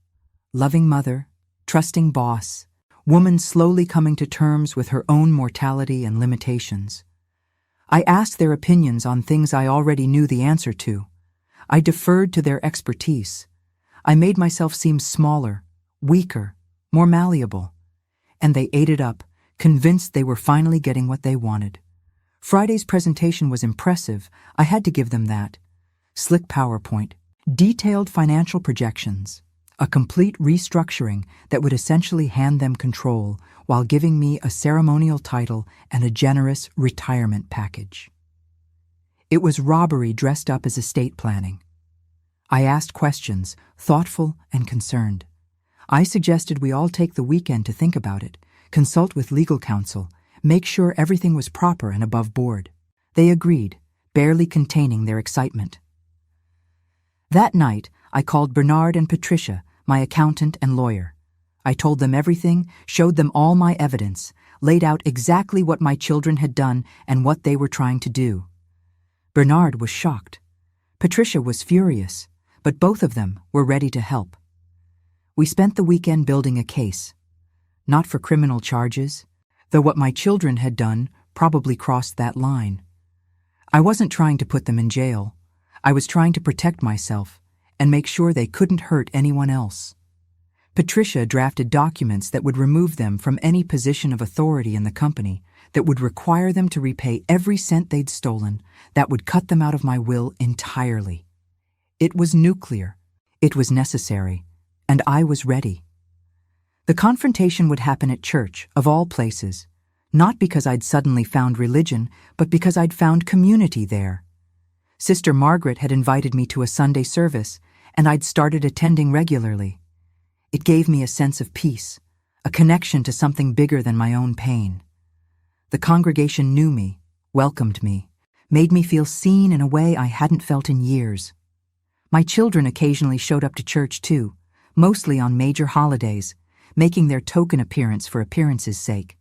Loving mother, trusting boss, woman slowly coming to terms with her own mortality and limitations. I asked their opinions on things I already knew the answer to. I deferred to their expertise. I made myself seem smaller, weaker, more malleable. And they ate it up, convinced they were finally getting what they wanted. Friday's presentation was impressive, I had to give them that. Slick PowerPoint, detailed financial projections, a complete restructuring that would essentially hand them control while giving me a ceremonial title and a generous retirement package. It was robbery dressed up as estate planning. I asked questions, thoughtful and concerned. I suggested we all take the weekend to think about it, consult with legal counsel, make sure everything was proper and above board. They agreed, barely containing their excitement. That night, I called Bernard and Patricia, my accountant and lawyer. I told them everything, showed them all my evidence, laid out exactly what my children had done and what they were trying to do. Bernard was shocked. Patricia was furious, but both of them were ready to help. We spent the weekend building a case. Not for criminal charges, though what my children had done probably crossed that line. I wasn't trying to put them in jail. I was trying to protect myself and make sure they couldn't hurt anyone else. Patricia drafted documents that would remove them from any position of authority in the company, that would require them to repay every cent they'd stolen, that would cut them out of my will entirely. It was nuclear. It was necessary. And I was ready. The confrontation would happen at church, of all places, not because I'd suddenly found religion, but because I'd found community there. Sister Margaret had invited me to a Sunday service, and I'd started attending regularly. It gave me a sense of peace, a connection to something bigger than my own pain. The congregation knew me, welcomed me, made me feel seen in a way I hadn't felt in years. My children occasionally showed up to church too, mostly on major holidays, making their token appearance for appearance's sake.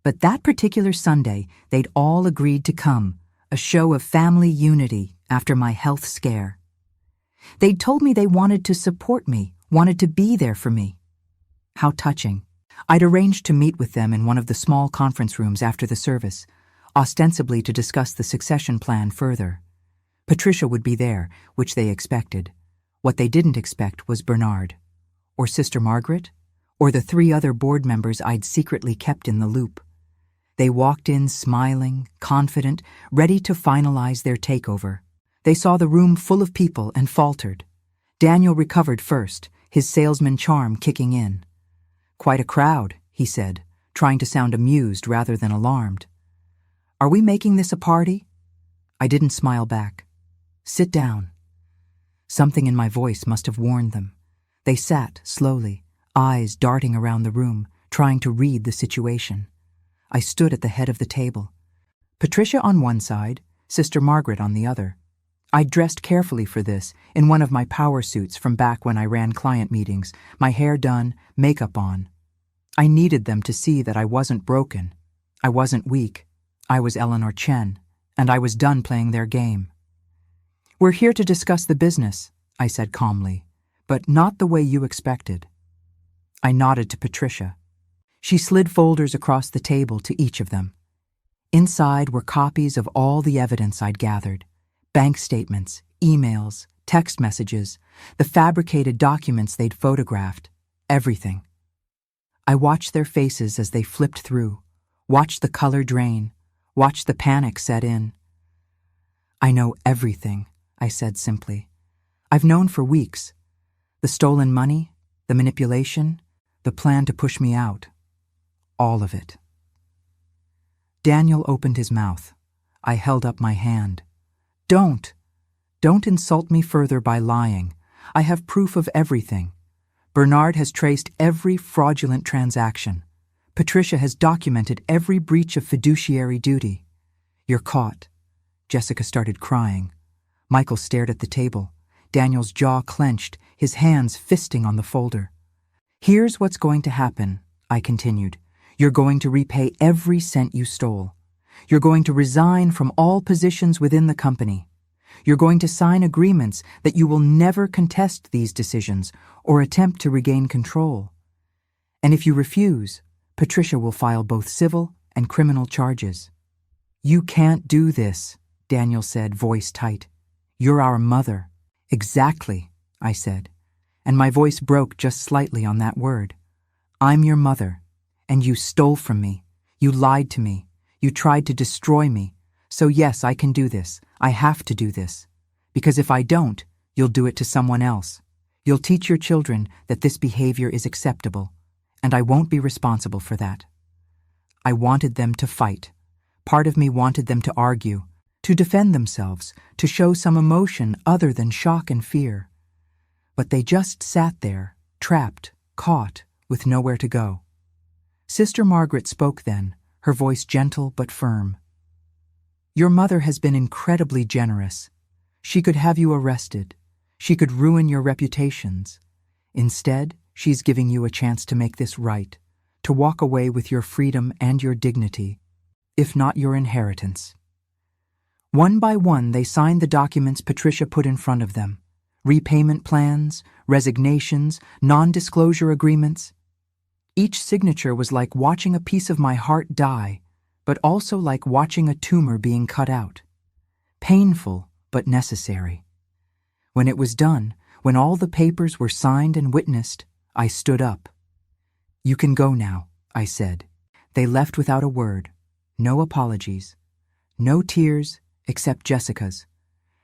But that particular Sunday, they'd all agreed to come, a show of family unity after my health scare. They'd told me they wanted to support me, wanted to be there for me. How touching. I'd arranged to meet with them in one of the small conference rooms after the service, ostensibly to discuss the succession plan further. Patricia would be there, which they expected. What they didn't expect was Bernard, or Sister Margaret, or the 3 other board members I'd secretly kept in the loop. They walked in smiling, confident, ready to finalize their takeover. They saw the room full of people and faltered. Daniel recovered first, his salesman charm kicking in. "Quite a crowd," he said, trying to sound amused rather than alarmed. "Are we making this a party?" I didn't smile back. "Sit down." Something in my voice must have warned them. They sat slowly, eyes darting around the room, trying to read the situation. I stood at the head of the table. Patricia on one side, Sister Margaret on the other. I'd dressed carefully for this, in one of my power suits from back when I ran client meetings, my hair done, makeup on. I needed them to see that I wasn't broken. I wasn't weak. I was Eleanor Chen, and I was done playing their game. "We're here to discuss the business," I said calmly, "but not the way you expected." I nodded to Patricia. She slid folders across the table to each of them. Inside were copies of all the evidence I'd gathered. Bank statements, emails, text messages, the fabricated documents they'd photographed, everything. I watched their faces as they flipped through, watched the color drain, watched the panic set in. "I know everything," I said simply. "I've known for weeks. The stolen money, the manipulation, the plan to push me out. All of it." Daniel opened his mouth. I held up my hand. Don't insult me further by lying. I have proof of everything. Bernard has traced every fraudulent transaction. Patricia has documented every breach of fiduciary duty. You're caught." Jessica started crying. Michael stared at the table. Daniel's jaw clenched, his hands fisting on the folder. "Here's what's going to happen," I continued. "You're going to repay every cent you stole. You're going to resign from all positions within the company. You're going to sign agreements that you will never contest these decisions or attempt to regain control. And if you refuse, Patricia will file both civil and criminal charges." "You can't do this," Daniel said, voice tight. "You're our mother." "Exactly," I said, and my voice broke just slightly on that word. "I'm your mother, And you stole from me. You lied to me. You tried to destroy me. So yes, I can do this. I have to do this. Because if I don't, you'll do it to someone else. You'll teach your children that this behavior is acceptable, and I won't be responsible for that. I wanted them to fight. Part of me wanted them to argue, to defend themselves, to show some emotion other than shock and fear. But they just sat there, trapped, caught, with nowhere to go. Sister Margaret spoke then, her voice gentle but firm. Your mother has been incredibly generous. She could have you arrested. She could ruin your reputations. Instead, she's giving you a chance to make this right, to walk away with your freedom and your dignity, if not your inheritance. One by one, they signed the documents Patricia put in front of them. Repayment plans, resignations, non-disclosure agreements. Each signature was like watching a piece of my heart die, but also like watching a tumor being cut out. Painful, but necessary. When it was done, when all the papers were signed and witnessed, I stood up. You can go now, I said. They left without a word, no apologies, no tears except Jessica's,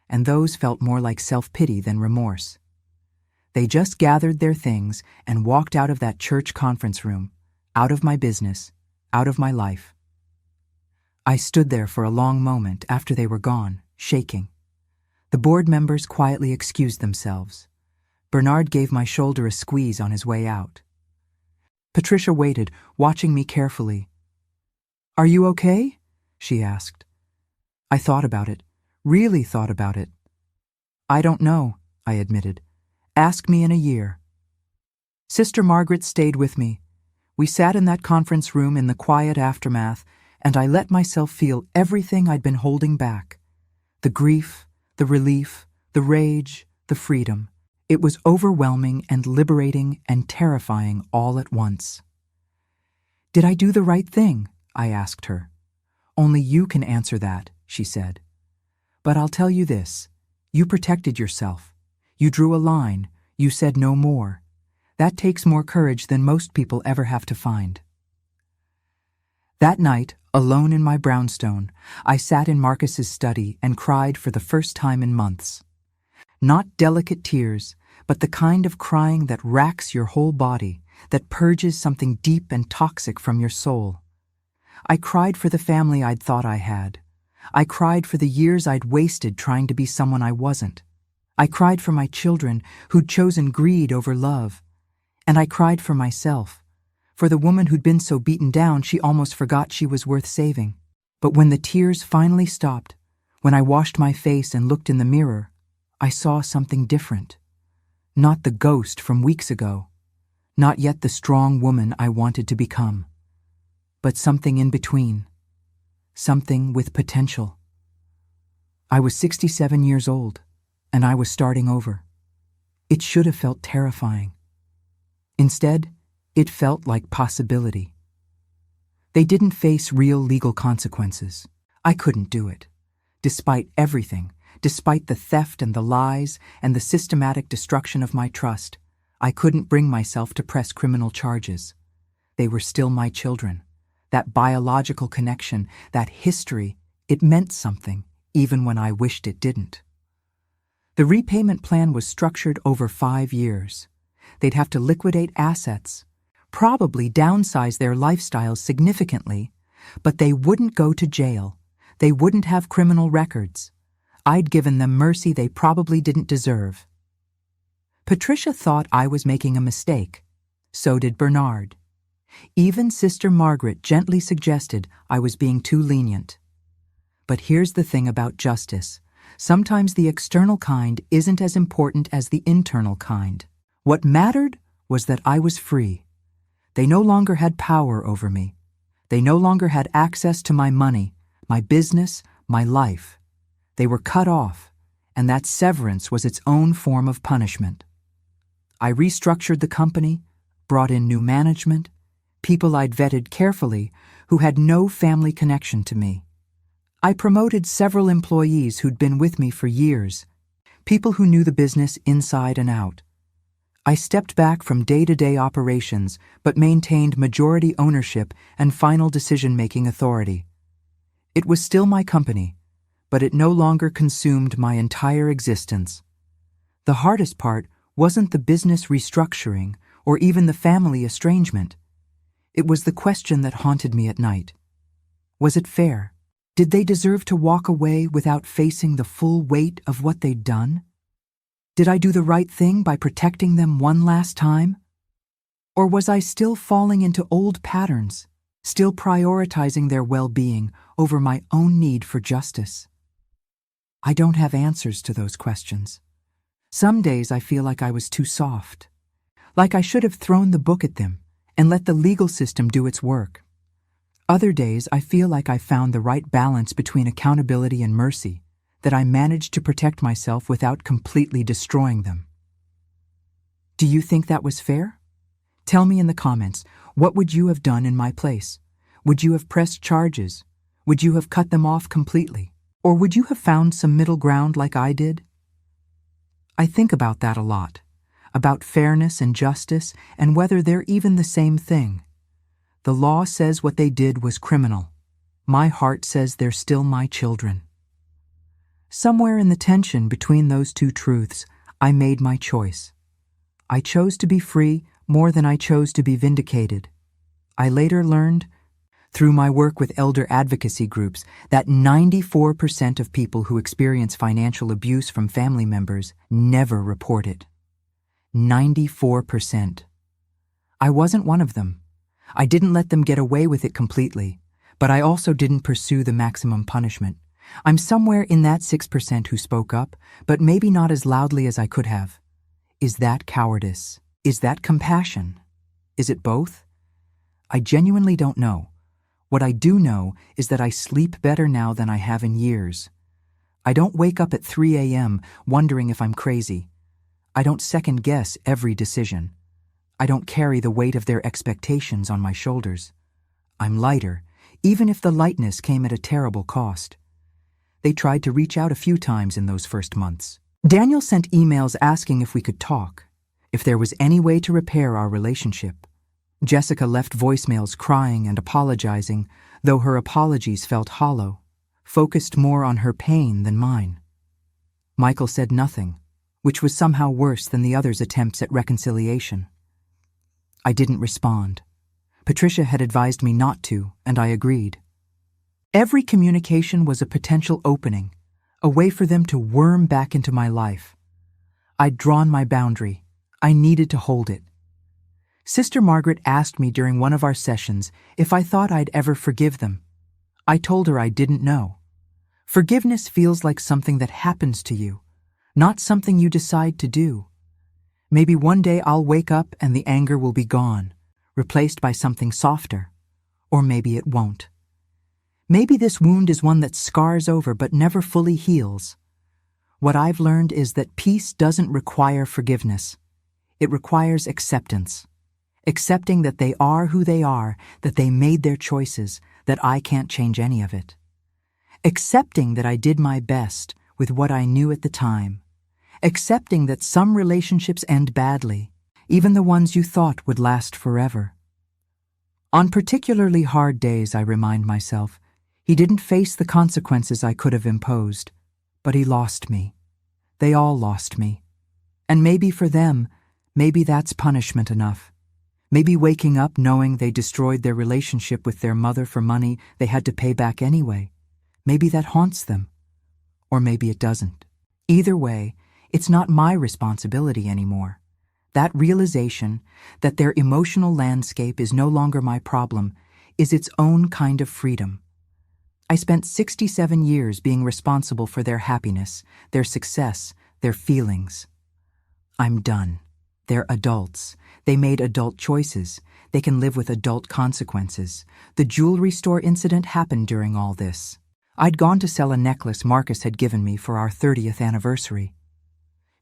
and those felt more like self-pity than remorse. They just gathered their things and walked out of that church conference room, out of my business, out of my life. I stood there for a long moment after they were gone, shaking. The board members quietly excused themselves. Bernard gave my shoulder a squeeze on his way out. Patricia waited, watching me carefully. Are you okay? She asked. I thought about it, really thought about it. I don't know, I admitted. Ask me in a year. Sister Margaret stayed with me. We sat in that conference room in the quiet aftermath, and I let myself feel everything I'd been holding back. The grief, the relief, the rage, the freedom. It was overwhelming and liberating and terrifying all at once. Did I do the right thing? I asked her. Only you can answer that, she said. But I'll tell you this. You protected yourself. You drew a line. You said no more. That takes more courage than most people ever have to find. That night, alone in my brownstone, I sat in Marcus's study and cried for the first time in months. Not delicate tears, but the kind of crying that racks your whole body, that purges something deep and toxic from your soul. I cried for the family I'd thought I had. I cried for the years I'd wasted trying to be someone I wasn't. I cried for my children who'd chosen greed over love. And I cried for myself, for the woman who'd been so beaten down she almost forgot she was worth saving. But when the tears finally stopped, when I washed my face and looked in the mirror, I saw something different. Not the ghost from weeks ago, not yet the strong woman I wanted to become, but something in between, something with potential. I was 67 years old, and I was starting over. It should have felt terrifying. Instead, it felt like possibility. They didn't face real legal consequences. I couldn't do it. Despite everything, despite the theft and the lies and the systematic destruction of my trust, I couldn't bring myself to press criminal charges. They were still my children. That biological connection, that history, it meant something, even when I wished it didn't. The repayment plan was structured over 5 years. They'd have to liquidate assets, probably downsize their lifestyles significantly, but they wouldn't go to jail. They wouldn't have criminal records. I'd given them mercy they probably didn't deserve. Patricia thought I was making a mistake. So did Bernard. Even Sister Margaret gently suggested I was being too lenient. But here's the thing about justice. Sometimes the external kind isn't as important as the internal kind. What mattered was that I was free. They no longer had power over me. They no longer had access to my money, my business, my life. They were cut off, and that severance was its own form of punishment. I restructured the company, brought in new management, people I'd vetted carefully who had no family connection to me. I promoted several employees who'd been with me for years, people who knew the business inside and out. I stepped back from day-to-day operations but maintained majority ownership and final decision-making authority. It was still my company, but it no longer consumed my entire existence. The hardest part wasn't the business restructuring or even the family estrangement. It was the question that haunted me at night. Was it fair? Did they deserve to walk away without facing the full weight of what they'd done? Did I do the right thing by protecting them one last time? Or was I still falling into old patterns, still prioritizing their well-being over my own need for justice? I don't have answers to those questions. Some days I feel like I was too soft, like I should have thrown the book at them and let the legal system do its work. Other days I feel like I found the right balance between accountability and mercy, that I managed to protect myself without completely destroying them. Do you think that was fair? Tell me in the comments, what would you have done in my place? Would you have pressed charges? Would you have cut them off completely? Or would you have found some middle ground like I did? I think about that a lot, about fairness and justice and whether they're even the same thing. The law says what they did was criminal. My heart says they're still my children. Somewhere in the tension between those two truths, I made my choice. I chose to be free more than I chose to be vindicated. I later learned, through my work with elder advocacy groups, that 94% of people who experience financial abuse from family members never report it. 94%. I wasn't one of them. I didn't let them get away with it completely, but I also didn't pursue the maximum punishment. I'm somewhere in that 6% who spoke up, but maybe not as loudly as I could have. Is that cowardice? Is that compassion? Is it both? I genuinely don't know. What I do know is that I sleep better now than I have in years. I don't wake up at 3 a.m. wondering if I'm crazy. I don't second-guess every decision. I don't carry the weight of their expectations on my shoulders. I'm lighter, even if the lightness came at a terrible cost. They tried to reach out a few times in those first months. Daniel sent emails asking if we could talk, if there was any way to repair our relationship. Jessica left voicemails crying and apologizing, though her apologies felt hollow, focused more on her pain than mine. Michael said nothing, which was somehow worse than the others' attempts at reconciliation. I didn't respond. Patricia had advised me not to, and I agreed. Every communication was a potential opening, a way for them to worm back into my life. I'd drawn my boundary. I needed to hold it. Sister Margaret asked me during one of our sessions if I thought I'd ever forgive them. I told her I didn't know. Forgiveness feels like something that happens to you, not something you decide to do. Maybe one day I'll wake up and the anger will be gone, replaced by something softer. Or maybe it won't. Maybe this wound is one that scars over but never fully heals. What I've learned is that peace doesn't require forgiveness. It requires acceptance. Accepting that they are who they are, that they made their choices, that I can't change any of it. Accepting that I did my best with what I knew at the time. Accepting that some relationships end badly, even the ones you thought would last forever. On particularly hard days, I remind myself, he didn't face the consequences I could have imposed, but he lost me. They all lost me. And maybe for them, maybe that's punishment enough. Maybe waking up knowing they destroyed their relationship with their mother for money they had to pay back anyway. Maybe that haunts them. Or maybe it doesn't. Either way, it's not my responsibility anymore. That realization that their emotional landscape is no longer my problem is its own kind of freedom. I spent 67 years being responsible for their happiness, their success, their feelings. I'm done. They're adults. They made adult choices. They can live with adult consequences. The jewelry store incident happened during all this. I'd gone to sell a necklace Marcus had given me for our 30th anniversary.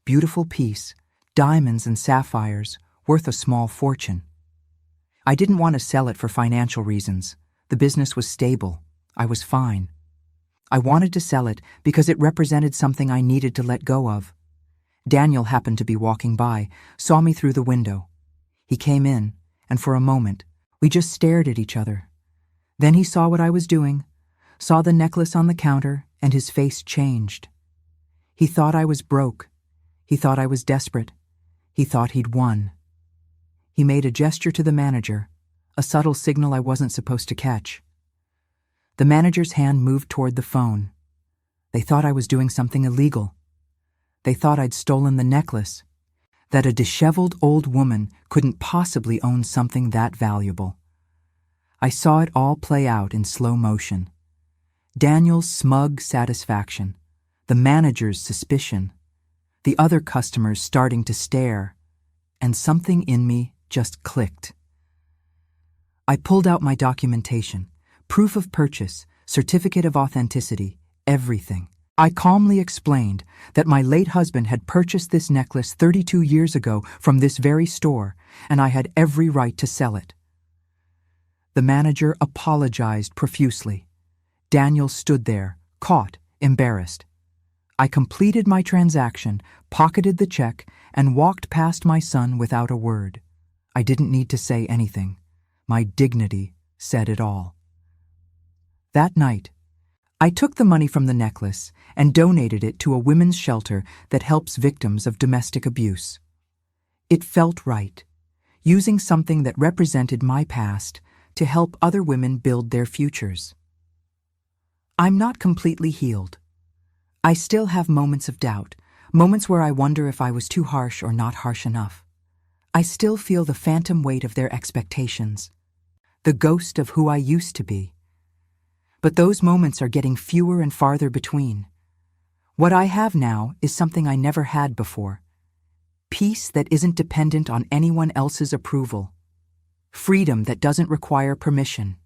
Beautiful piece, diamonds and sapphires, worth a small fortune. I didn't want to sell it for financial reasons. The business was stable. I was fine. I wanted to sell it because it represented something I needed to let go of. Daniel happened to be walking by, saw me through the window. He came in, and for a moment, we just stared at each other. Then he saw what I was doing, saw the necklace on the counter, and his face changed. He thought I was broke. He thought I was desperate. He thought he'd won. He made a gesture to the manager, a subtle signal I wasn't supposed to catch. The manager's hand moved toward the phone. They thought I was doing something illegal. They thought I'd stolen the necklace, that a disheveled old woman couldn't possibly own something that valuable. I saw it all play out in slow motion. Daniel's smug satisfaction, the manager's suspicion, the other customers starting to stare, and something in me just clicked. I pulled out my documentation, proof of purchase, certificate of authenticity, everything. I calmly explained that my late husband had purchased this necklace 32 years ago from this very store, and I had every right to sell it. The manager apologized profusely. Daniel stood there, caught, embarrassed. I completed my transaction, pocketed the check, and walked past my son without a word. I didn't need to say anything. My dignity said it all. That night, I took the money from the necklace and donated it to a women's shelter that helps victims of domestic abuse. It felt right, using something that represented my past to help other women build their futures. I'm not completely healed. I still have moments of doubt, moments where I wonder if I was too harsh or not harsh enough. I still feel the phantom weight of their expectations, the ghost of who I used to be. But those moments are getting fewer and farther between. What I have now is something I never had before. Peace that isn't dependent on anyone else's approval. Freedom that doesn't require permission.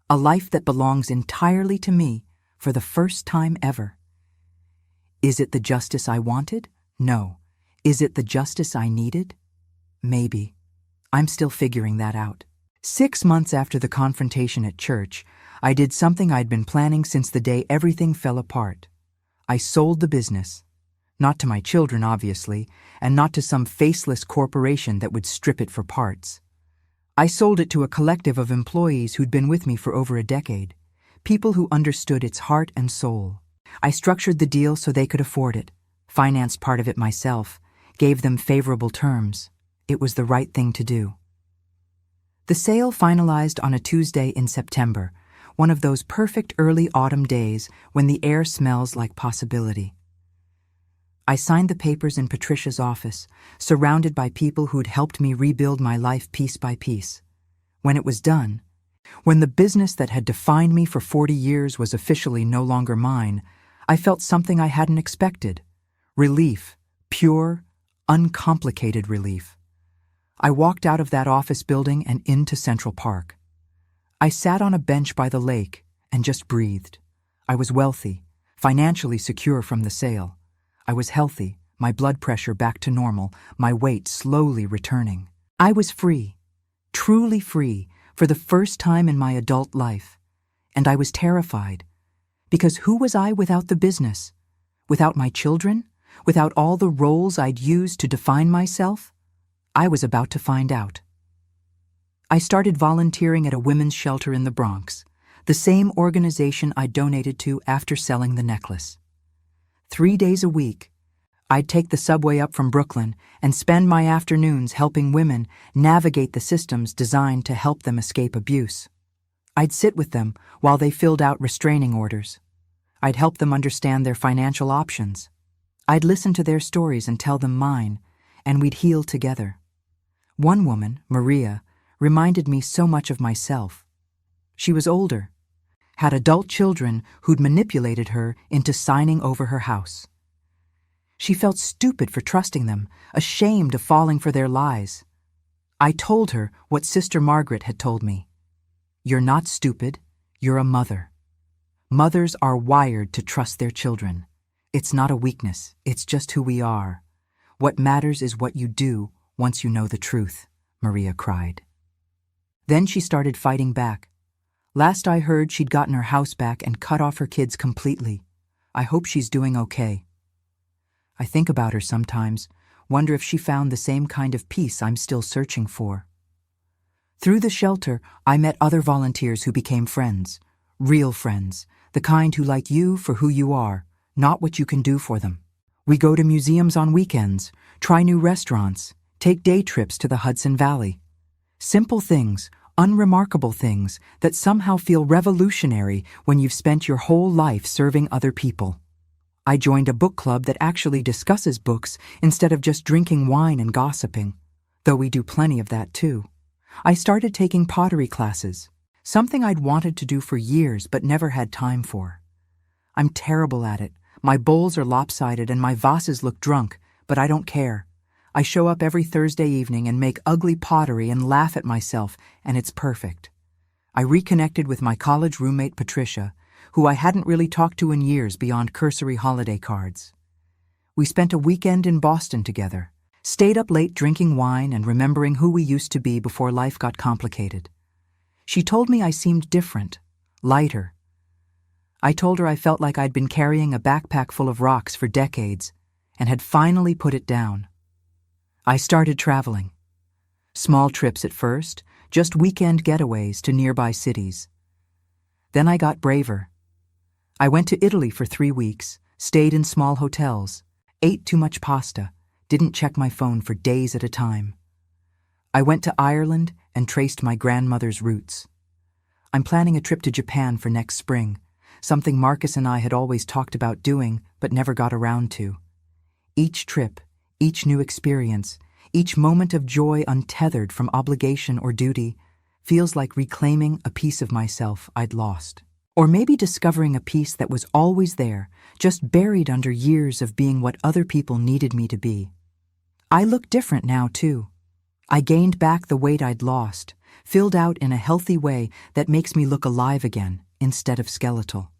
A life that belongs entirely to me for the first time ever. Is it the justice I wanted? No. Is it the justice I needed? Maybe. I'm still figuring that out. 6 months after the confrontation at church, I did something I'd been planning since the day everything fell apart. I sold the business. Not to my children, obviously, and not to some faceless corporation that would strip it for parts. I sold it to a collective of employees who'd been with me for over a decade, people who understood its heart and soul. I structured the deal so they could afford it, financed part of it myself, gave them favorable terms. It was the right thing to do. The sale finalized on a Tuesday in September, one of those perfect early autumn days when the air smells like possibility. I signed the papers in Patricia's office, surrounded by people who'd helped me rebuild my life piece by piece. When it was done, when the business that had defined me for 40 years was officially no longer mine, I felt something I hadn't expected. Relief, pure, uncomplicated relief. I walked out of that office building and into Central Park. I sat on a bench by the lake and just breathed. I was wealthy, financially secure from the sale. I was healthy, my blood pressure back to normal, my weight slowly returning. I was free, truly free, for the first time in my adult life. And I was terrified. Because who was I without the business? Without my children? Without all the roles I'd used to define myself? I was about to find out. I started volunteering at a women's shelter in the Bronx, the same organization I donated to after selling the necklace. 3 days a week, I'd take the subway up from Brooklyn and spend my afternoons helping women navigate the systems designed to help them escape abuse. I'd sit with them while they filled out restraining orders. I'd help them understand their financial options. I'd listen to their stories and tell them mine, and we'd heal together. One woman, Maria, reminded me so much of myself. She was older, had adult children who'd manipulated her into signing over her house. She felt stupid for trusting them, ashamed of falling for their lies. I told her what Sister Margaret had told me. You're not stupid, you're a mother. Mothers are wired to trust their children. It's not a weakness, it's just who we are. What matters is what you do once you know the truth, Maria cried. Then she started fighting back. Last I heard, she'd gotten her house back and cut off her kids completely. I hope she's doing okay. I think about her sometimes, wonder if she found the same kind of peace I'm still searching for. Through the shelter, I met other volunteers who became friends. Real friends, the kind who like you for who you are, not what you can do for them. We go to museums on weekends, try new restaurants, take day trips to the Hudson Valley. Simple things, unremarkable things that somehow feel revolutionary when you've spent your whole life serving other people. I joined a book club that actually discusses books instead of just drinking wine and gossiping, though we do plenty of that too. I started taking pottery classes, something I'd wanted to do for years but never had time for. I'm terrible at it. My bowls are lopsided and my vases look drunk, but I don't care. I show up every Thursday evening and make ugly pottery and laugh at myself, and it's perfect. I reconnected with my college roommate Patricia, who I hadn't really talked to in years beyond cursory holiday cards. We spent a weekend in Boston together, stayed up late drinking wine and remembering who we used to be before life got complicated. She told me I seemed different, lighter. I told her I felt like I'd been carrying a backpack full of rocks for decades and had finally put it down. I started traveling. Small trips at first, just weekend getaways to nearby cities. Then I got braver. I went to Italy for 3 weeks, stayed in small hotels, ate too much pasta, didn't check my phone for days at a time. I went to Ireland and traced my grandmother's roots. I'm planning a trip to Japan for next spring, something Marcus and I had always talked about doing but never got around to. Each trip, each new experience, each moment of joy untethered from obligation or duty feels like reclaiming a piece of myself I'd lost. Or maybe discovering a piece that was always there, just buried under years of being what other people needed me to be. I look different now, too. I gained back the weight I'd lost, filled out in a healthy way that makes me look alive again instead of skeletal.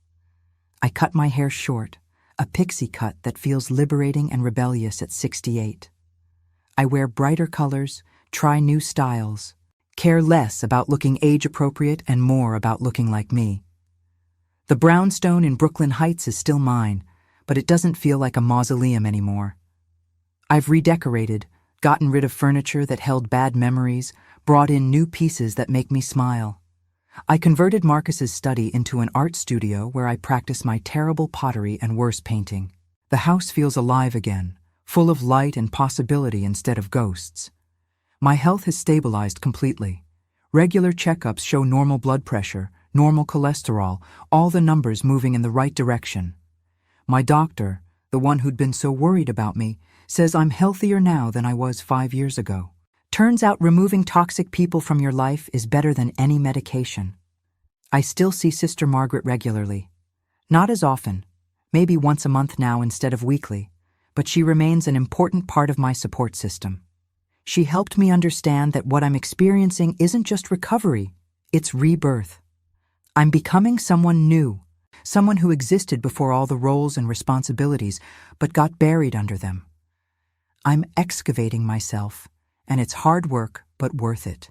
I cut my hair short, a pixie cut that feels liberating and rebellious at 68. I wear brighter colors, try new styles, care less about looking age-appropriate and more about looking like me. The brownstone in Brooklyn Heights is still mine, but it doesn't feel like a mausoleum anymore. I've redecorated, gotten rid of furniture that held bad memories, brought in new pieces that make me smile. I converted Marcus's study into an art studio where I practice my terrible pottery and worse painting. The house feels alive again, full of light and possibility instead of ghosts. My health has stabilized completely. Regular checkups show normal blood pressure, normal cholesterol, all the numbers moving in the right direction. My doctor, the one who'd been so worried about me, says I'm healthier now than I was 5 years ago. Turns out removing toxic people from your life is better than any medication. I still see Sister Margaret regularly. Not as often, maybe once a month now instead of weekly, but she remains an important part of my support system. She helped me understand that what I'm experiencing isn't just recovery, it's rebirth. I'm becoming someone new, someone who existed before all the roles and responsibilities, but got buried under them. I'm excavating myself, and it's hard work, but worth it.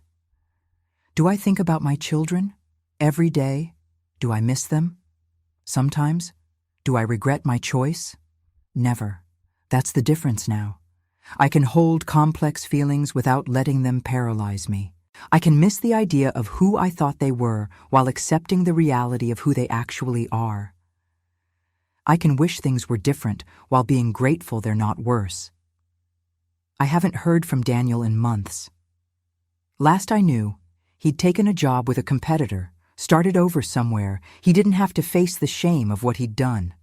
Do I think about my children? Every day? Do I miss them? Sometimes. Do I regret my choice? Never. That's the difference now. I can hold complex feelings without letting them paralyze me. I can miss the idea of who I thought they were while accepting the reality of who they actually are. I can wish things were different while being grateful they're not worse. I haven't heard from Daniel in months. Last I knew, he'd taken a job with a competitor, started over somewhere. He didn't have to face the shame of what he'd done.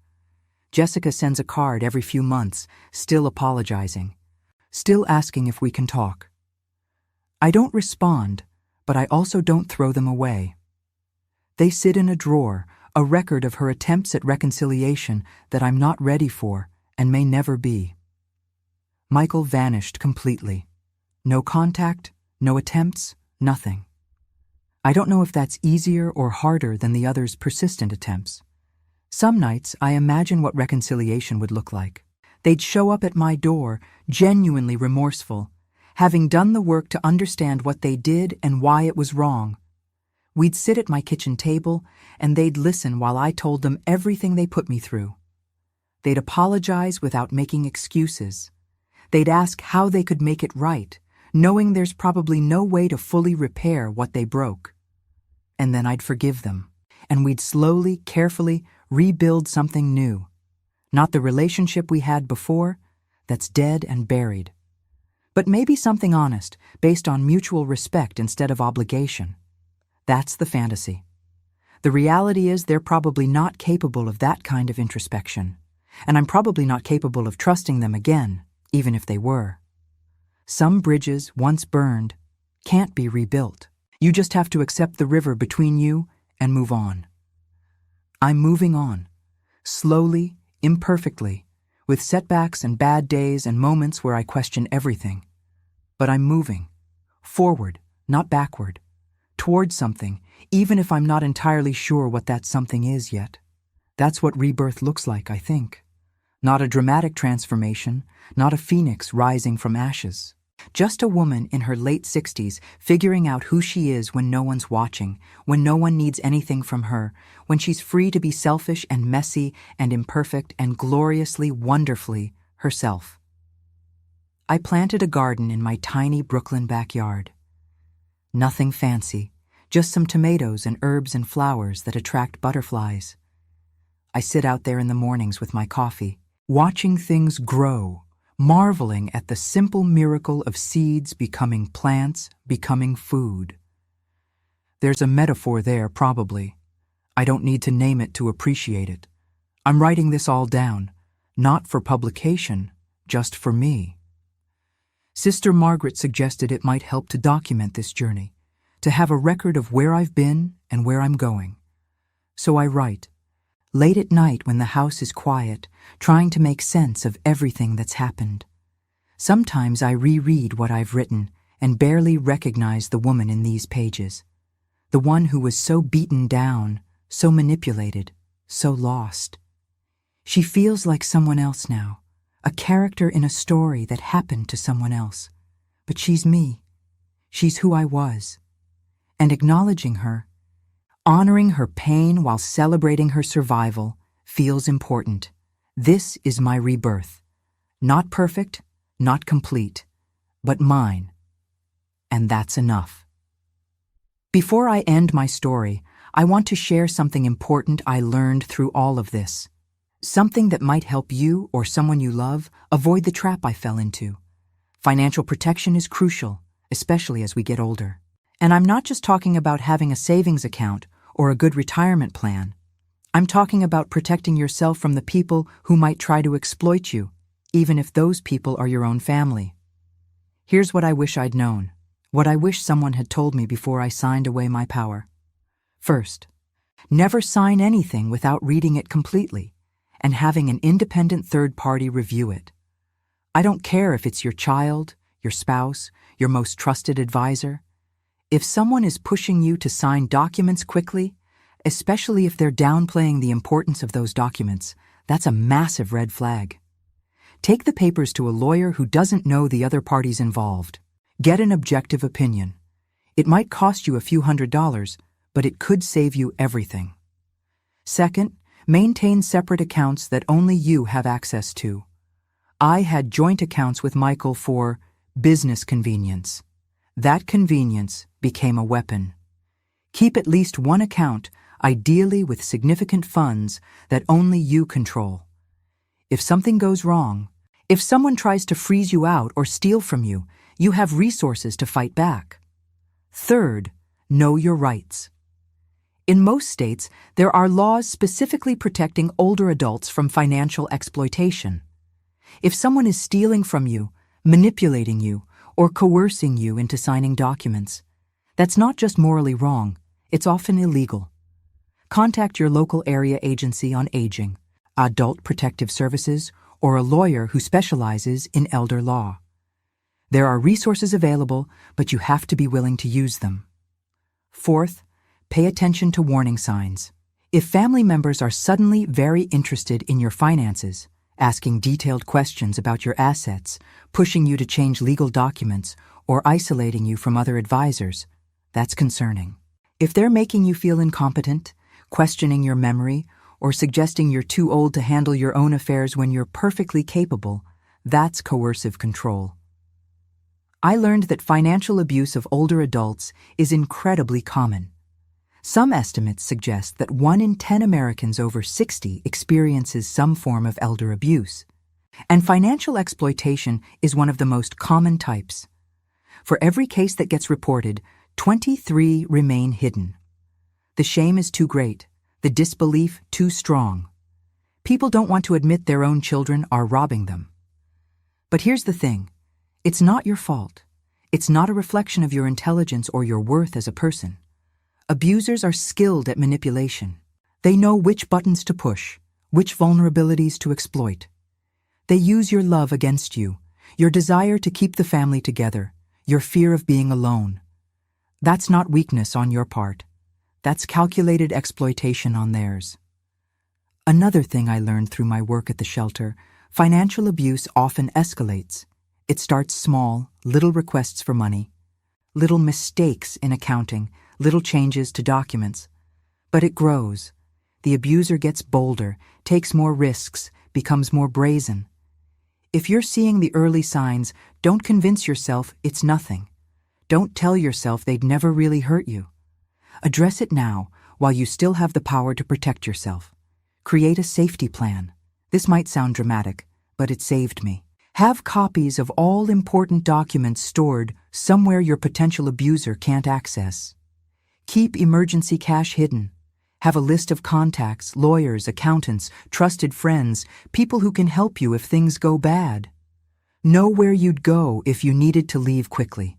Jessica sends a card every few months, still apologizing, still asking if we can talk. I don't respond, but I also don't throw them away. They sit in a drawer, a record of her attempts at reconciliation that I'm not ready for and may never be. Michael vanished completely. No contact, no attempts, nothing. I don't know if that's easier or harder than the other's persistent attempts. Some nights I imagine what reconciliation would look like. They'd show up at my door, genuinely remorseful, having done the work to understand what they did and why it was wrong. We'd sit at my kitchen table, and they'd listen while I told them everything they put me through. They'd apologize without making excuses. They'd ask how they could make it right, knowing there's probably no way to fully repair what they broke. And then I'd forgive them, and we'd slowly, carefully rebuild something new. Not the relationship we had before, that's dead and buried. But maybe something honest, based on mutual respect instead of obligation. That's the fantasy. The reality is they're probably not capable of that kind of introspection, and I'm probably not capable of trusting them again, even if they were. Some bridges, once burned, can't be rebuilt. You just have to accept the river between you and move on. I'm moving on, slowly, imperfectly, with setbacks and bad days and moments where I question everything. But I'm moving, forward, not backward, towards something, even if I'm not entirely sure what that something is yet. That's what rebirth looks like, I think. Not a dramatic transformation, not a phoenix rising from ashes. Just a woman in her late 60s figuring out who she is when no one's watching, when no one needs anything from her, when she's free to be selfish and messy and imperfect and gloriously, wonderfully herself. I planted a garden in my tiny Brooklyn backyard. Nothing fancy, just some tomatoes and herbs and flowers that attract butterflies. I sit out there in the mornings with my coffee, watching things grow, marveling at the simple miracle of seeds becoming plants, becoming food. There's a metaphor there, probably. I don't need to name it to appreciate it. I'm writing this all down, not for publication, just for me. Sister Margaret suggested it might help to document this journey, to have a record of where I've been and where I'm going. So I write, late at night when the house is quiet, trying to make sense of everything that's happened. Sometimes I reread what I've written and barely recognize the woman in these pages, the one who was so beaten down, so manipulated, so lost. She feels like someone else now, a character in a story that happened to someone else. But she's me. She's who I was. And acknowledging her, honoring her pain while celebrating her survival, feels important. This is my rebirth. Not perfect, not complete, but mine. And that's enough. Before I end my story, I want to share something important I learned through all of this. Something that might help you or someone you love avoid the trap I fell into. Financial protection is crucial, especially as we get older. And I'm not just talking about having a savings account or a good retirement plan. I'm talking about protecting yourself from the people who might try to exploit you, even if those people are your own family. Here's what I wish I'd known, what I wish someone had told me before I signed away my power. First, never sign anything without reading it completely and having an independent third party review it. I don't care if it's your child, your spouse, your most trusted advisor. If someone is pushing you to sign documents quickly, especially if they're downplaying the importance of those documents, that's a massive red flag. Take the papers to a lawyer who doesn't know the other parties involved. Get an objective opinion. It might cost you a few $100s, but it could save you everything. Second, maintain separate accounts that only you have access to. I had joint accounts with Michael for business convenience. That convenience became a weapon. Keep at least one account, ideally with significant funds that only you control. If something goes wrong, if someone tries to freeze you out or steal from you, you have resources to fight back. Third, know your rights. In most states, there are laws specifically protecting older adults from financial exploitation. If someone is stealing from you, manipulating you, or coercing you into signing documents, that's not just morally wrong, it's often illegal. Contact your local area agency on aging, adult protective services, or a lawyer who specializes in elder law. There are resources available, but you have to be willing to use them. Fourth, pay attention to warning signs. If family members are suddenly very interested in your finances, asking detailed questions about your assets, pushing you to change legal documents, or isolating you from other advisors, that's concerning. If they're making you feel incompetent, questioning your memory, or suggesting you're too old to handle your own affairs when you're perfectly capable, that's coercive control. I learned that financial abuse of older adults is incredibly common. Some estimates suggest that 1 in 10 Americans over 60 experiences some form of elder abuse, and financial exploitation is one of the most common types. For every case that gets reported, 23 remain hidden. The shame is too great, the disbelief too strong. People don't want to admit their own children are robbing them. But here's the thing. It's not your fault. It's not a reflection of your intelligence or your worth as a person. Abusers are skilled at manipulation. They know which buttons to push, which vulnerabilities to exploit. They use your love against you, your desire to keep the family together, your fear of being alone. That's not weakness on your part. That's calculated exploitation on theirs. Another thing I learned through my work at the shelter, financial abuse often escalates. It starts small, little requests for money, little mistakes in accounting, little changes to documents. But it grows. The abuser gets bolder, takes more risks, becomes more brazen. If you're seeing the early signs, don't convince yourself it's nothing. Don't tell yourself they'd never really hurt you. Address it now, while you still have the power to protect yourself. Create a safety plan. This might sound dramatic, but it saved me. Have copies of all important documents stored somewhere your potential abuser can't access. Keep emergency cash hidden. Have a list of contacts, lawyers, accountants, trusted friends, people who can help you if things go bad. Know where you'd go if you needed to leave quickly.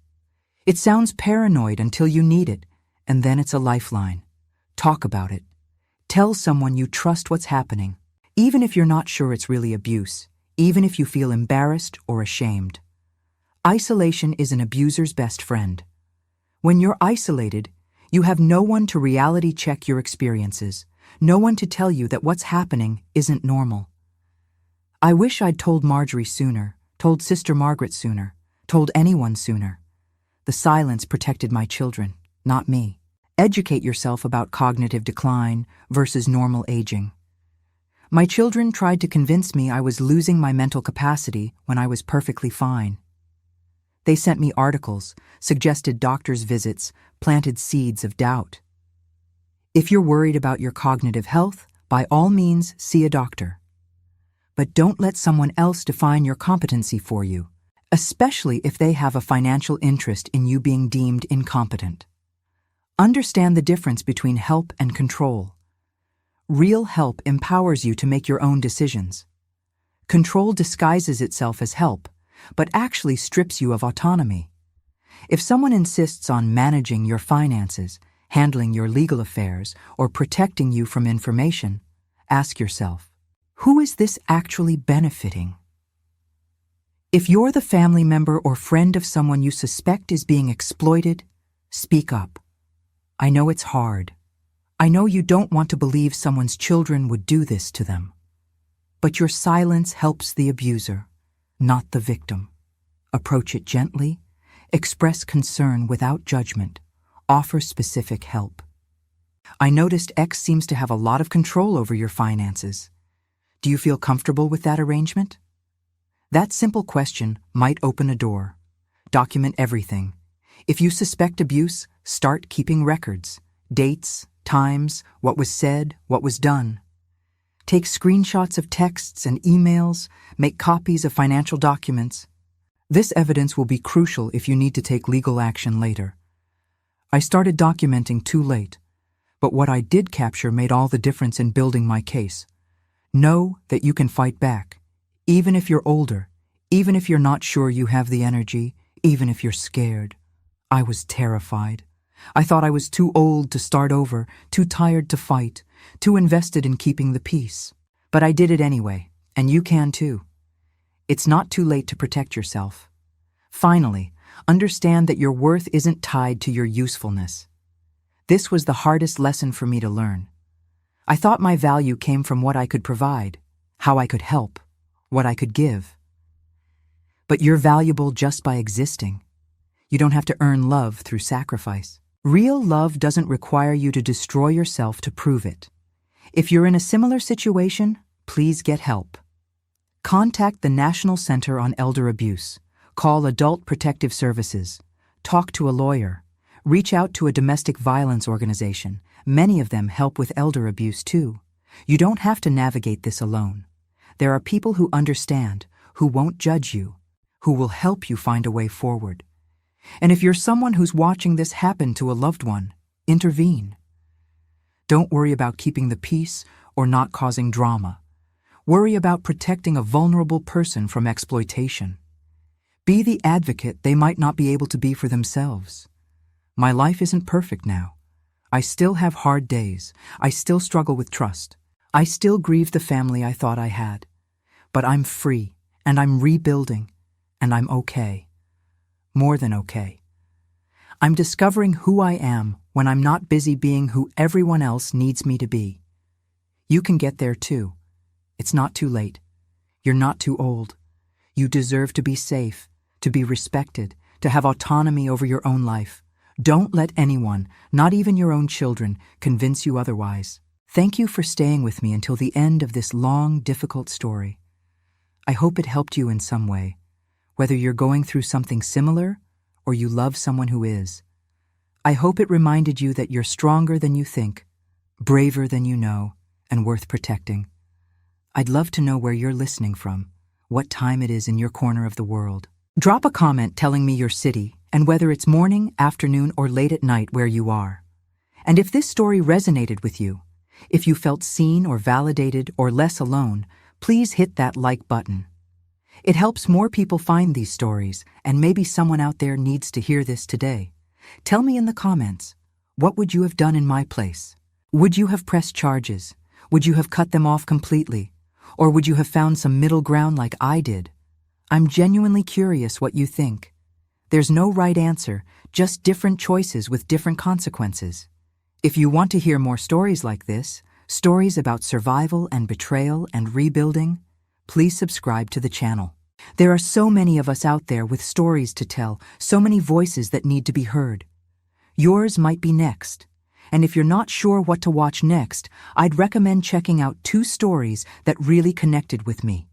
It sounds paranoid until you need it, and then it's a lifeline. Talk about it. Tell someone you trust what's happening, even if you're not sure it's really abuse, even if you feel embarrassed or ashamed. Isolation is an abuser's best friend. When you're isolated, you have no one to reality check your experiences, no one to tell you that what's happening isn't normal. I wish I'd told Marjorie sooner, told Sister Margaret sooner, told anyone sooner. The silence protected my children, not me. Educate yourself about cognitive decline versus normal aging. My children tried to convince me I was losing my mental capacity when I was perfectly fine. They sent me articles, suggested doctor's visits, planted seeds of doubt. If you're worried about your cognitive health, by all means, see a doctor. But don't let someone else define your competency for you, especially if they have a financial interest in you being deemed incompetent. Understand the difference between help and control. Real help empowers you to make your own decisions. Control disguises itself as help, but actually strips you of autonomy. If someone insists on managing your finances, handling your legal affairs, or protecting you from information, ask yourself, who is this actually benefiting? If you're the family member or friend of someone you suspect is being exploited, speak up. I know it's hard. I know you don't want to believe someone's children would do this to them. But your silence helps the abuser, not the victim. Approach it gently, express concern without judgment, offer specific help. I noticed X seems to have a lot of control over your finances. Do you feel comfortable with that arrangement? That simple question might open a door. Document everything. If you suspect abuse, start keeping records, dates, times, what was said, what was done. Take screenshots of texts and emails, make copies of financial documents. This evidence will be crucial if you need to take legal action later. I started documenting too late, but what I did capture made all the difference in building my case. Know that you can fight back, even if you're older, even if you're not sure you have the energy, even if you're scared. I was terrified. I thought I was too old to start over, too tired to fight, too invested in keeping the peace. But I did it anyway, and you can too. It's not too late to protect yourself. Finally, understand that your worth isn't tied to your usefulness. This was the hardest lesson for me to learn. I thought my value came from what I could provide, how I could help, what I could give. But you're valuable just by existing. You don't have to earn love through sacrifice. Real love doesn't require you to destroy yourself to prove it. If you're in a similar situation, please get help. Contact the National Center on Elder Abuse. Call Adult Protective Services. Talk to a lawyer. Reach out to a domestic violence organization. Many of them help with elder abuse too. You don't have to navigate this alone. There are people who understand, who won't judge you, who will help you find a way forward. And if you're someone who's watching this happen to a loved one, intervene. Don't worry about keeping the peace or not causing drama. Worry about protecting a vulnerable person from exploitation. Be the advocate they might not be able to be for themselves. My life isn't perfect now. I still have hard days. I still struggle with trust. I still grieve the family I thought I had. But I'm free, and I'm rebuilding, and I'm okay. More than okay. I'm discovering who I am when I'm not busy being who everyone else needs me to be. You can get there too. It's not too late. You're not too old. You deserve to be safe, to be respected, to have autonomy over your own life. Don't let anyone, not even your own children, convince you otherwise. Thank you for staying with me until the end of this long, difficult story. I hope it helped you in some way, whether you're going through something similar or you love someone who is. I hope it reminded you that you're stronger than you think, braver than you know, and worth protecting. I'd love to know where you're listening from, what time it is in your corner of the world. Drop a comment telling me your city and whether it's morning, afternoon, or late at night where you are. And if this story resonated with you, if you felt seen or validated or less alone, please hit that like button. It helps more people find these stories, and maybe someone out there needs to hear this today. Tell me in the comments, what would you have done in my place? Would you have pressed charges? Would you have cut them off completely? Or would you have found some middle ground like I did? I'm genuinely curious what you think. There's no right answer, just different choices with different consequences. If you want to hear more stories like this, stories about survival and betrayal and rebuilding, please subscribe to the channel. There are so many of us out there with stories to tell, so many voices that need to be heard. Yours might be next. And if you're not sure what to watch next, I'd recommend checking out 2 stories that really connected with me.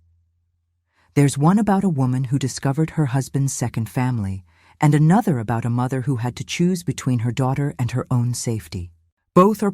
There's one about a woman who discovered her husband's second family, and another about a mother who had to choose between her daughter and her own safety. Both are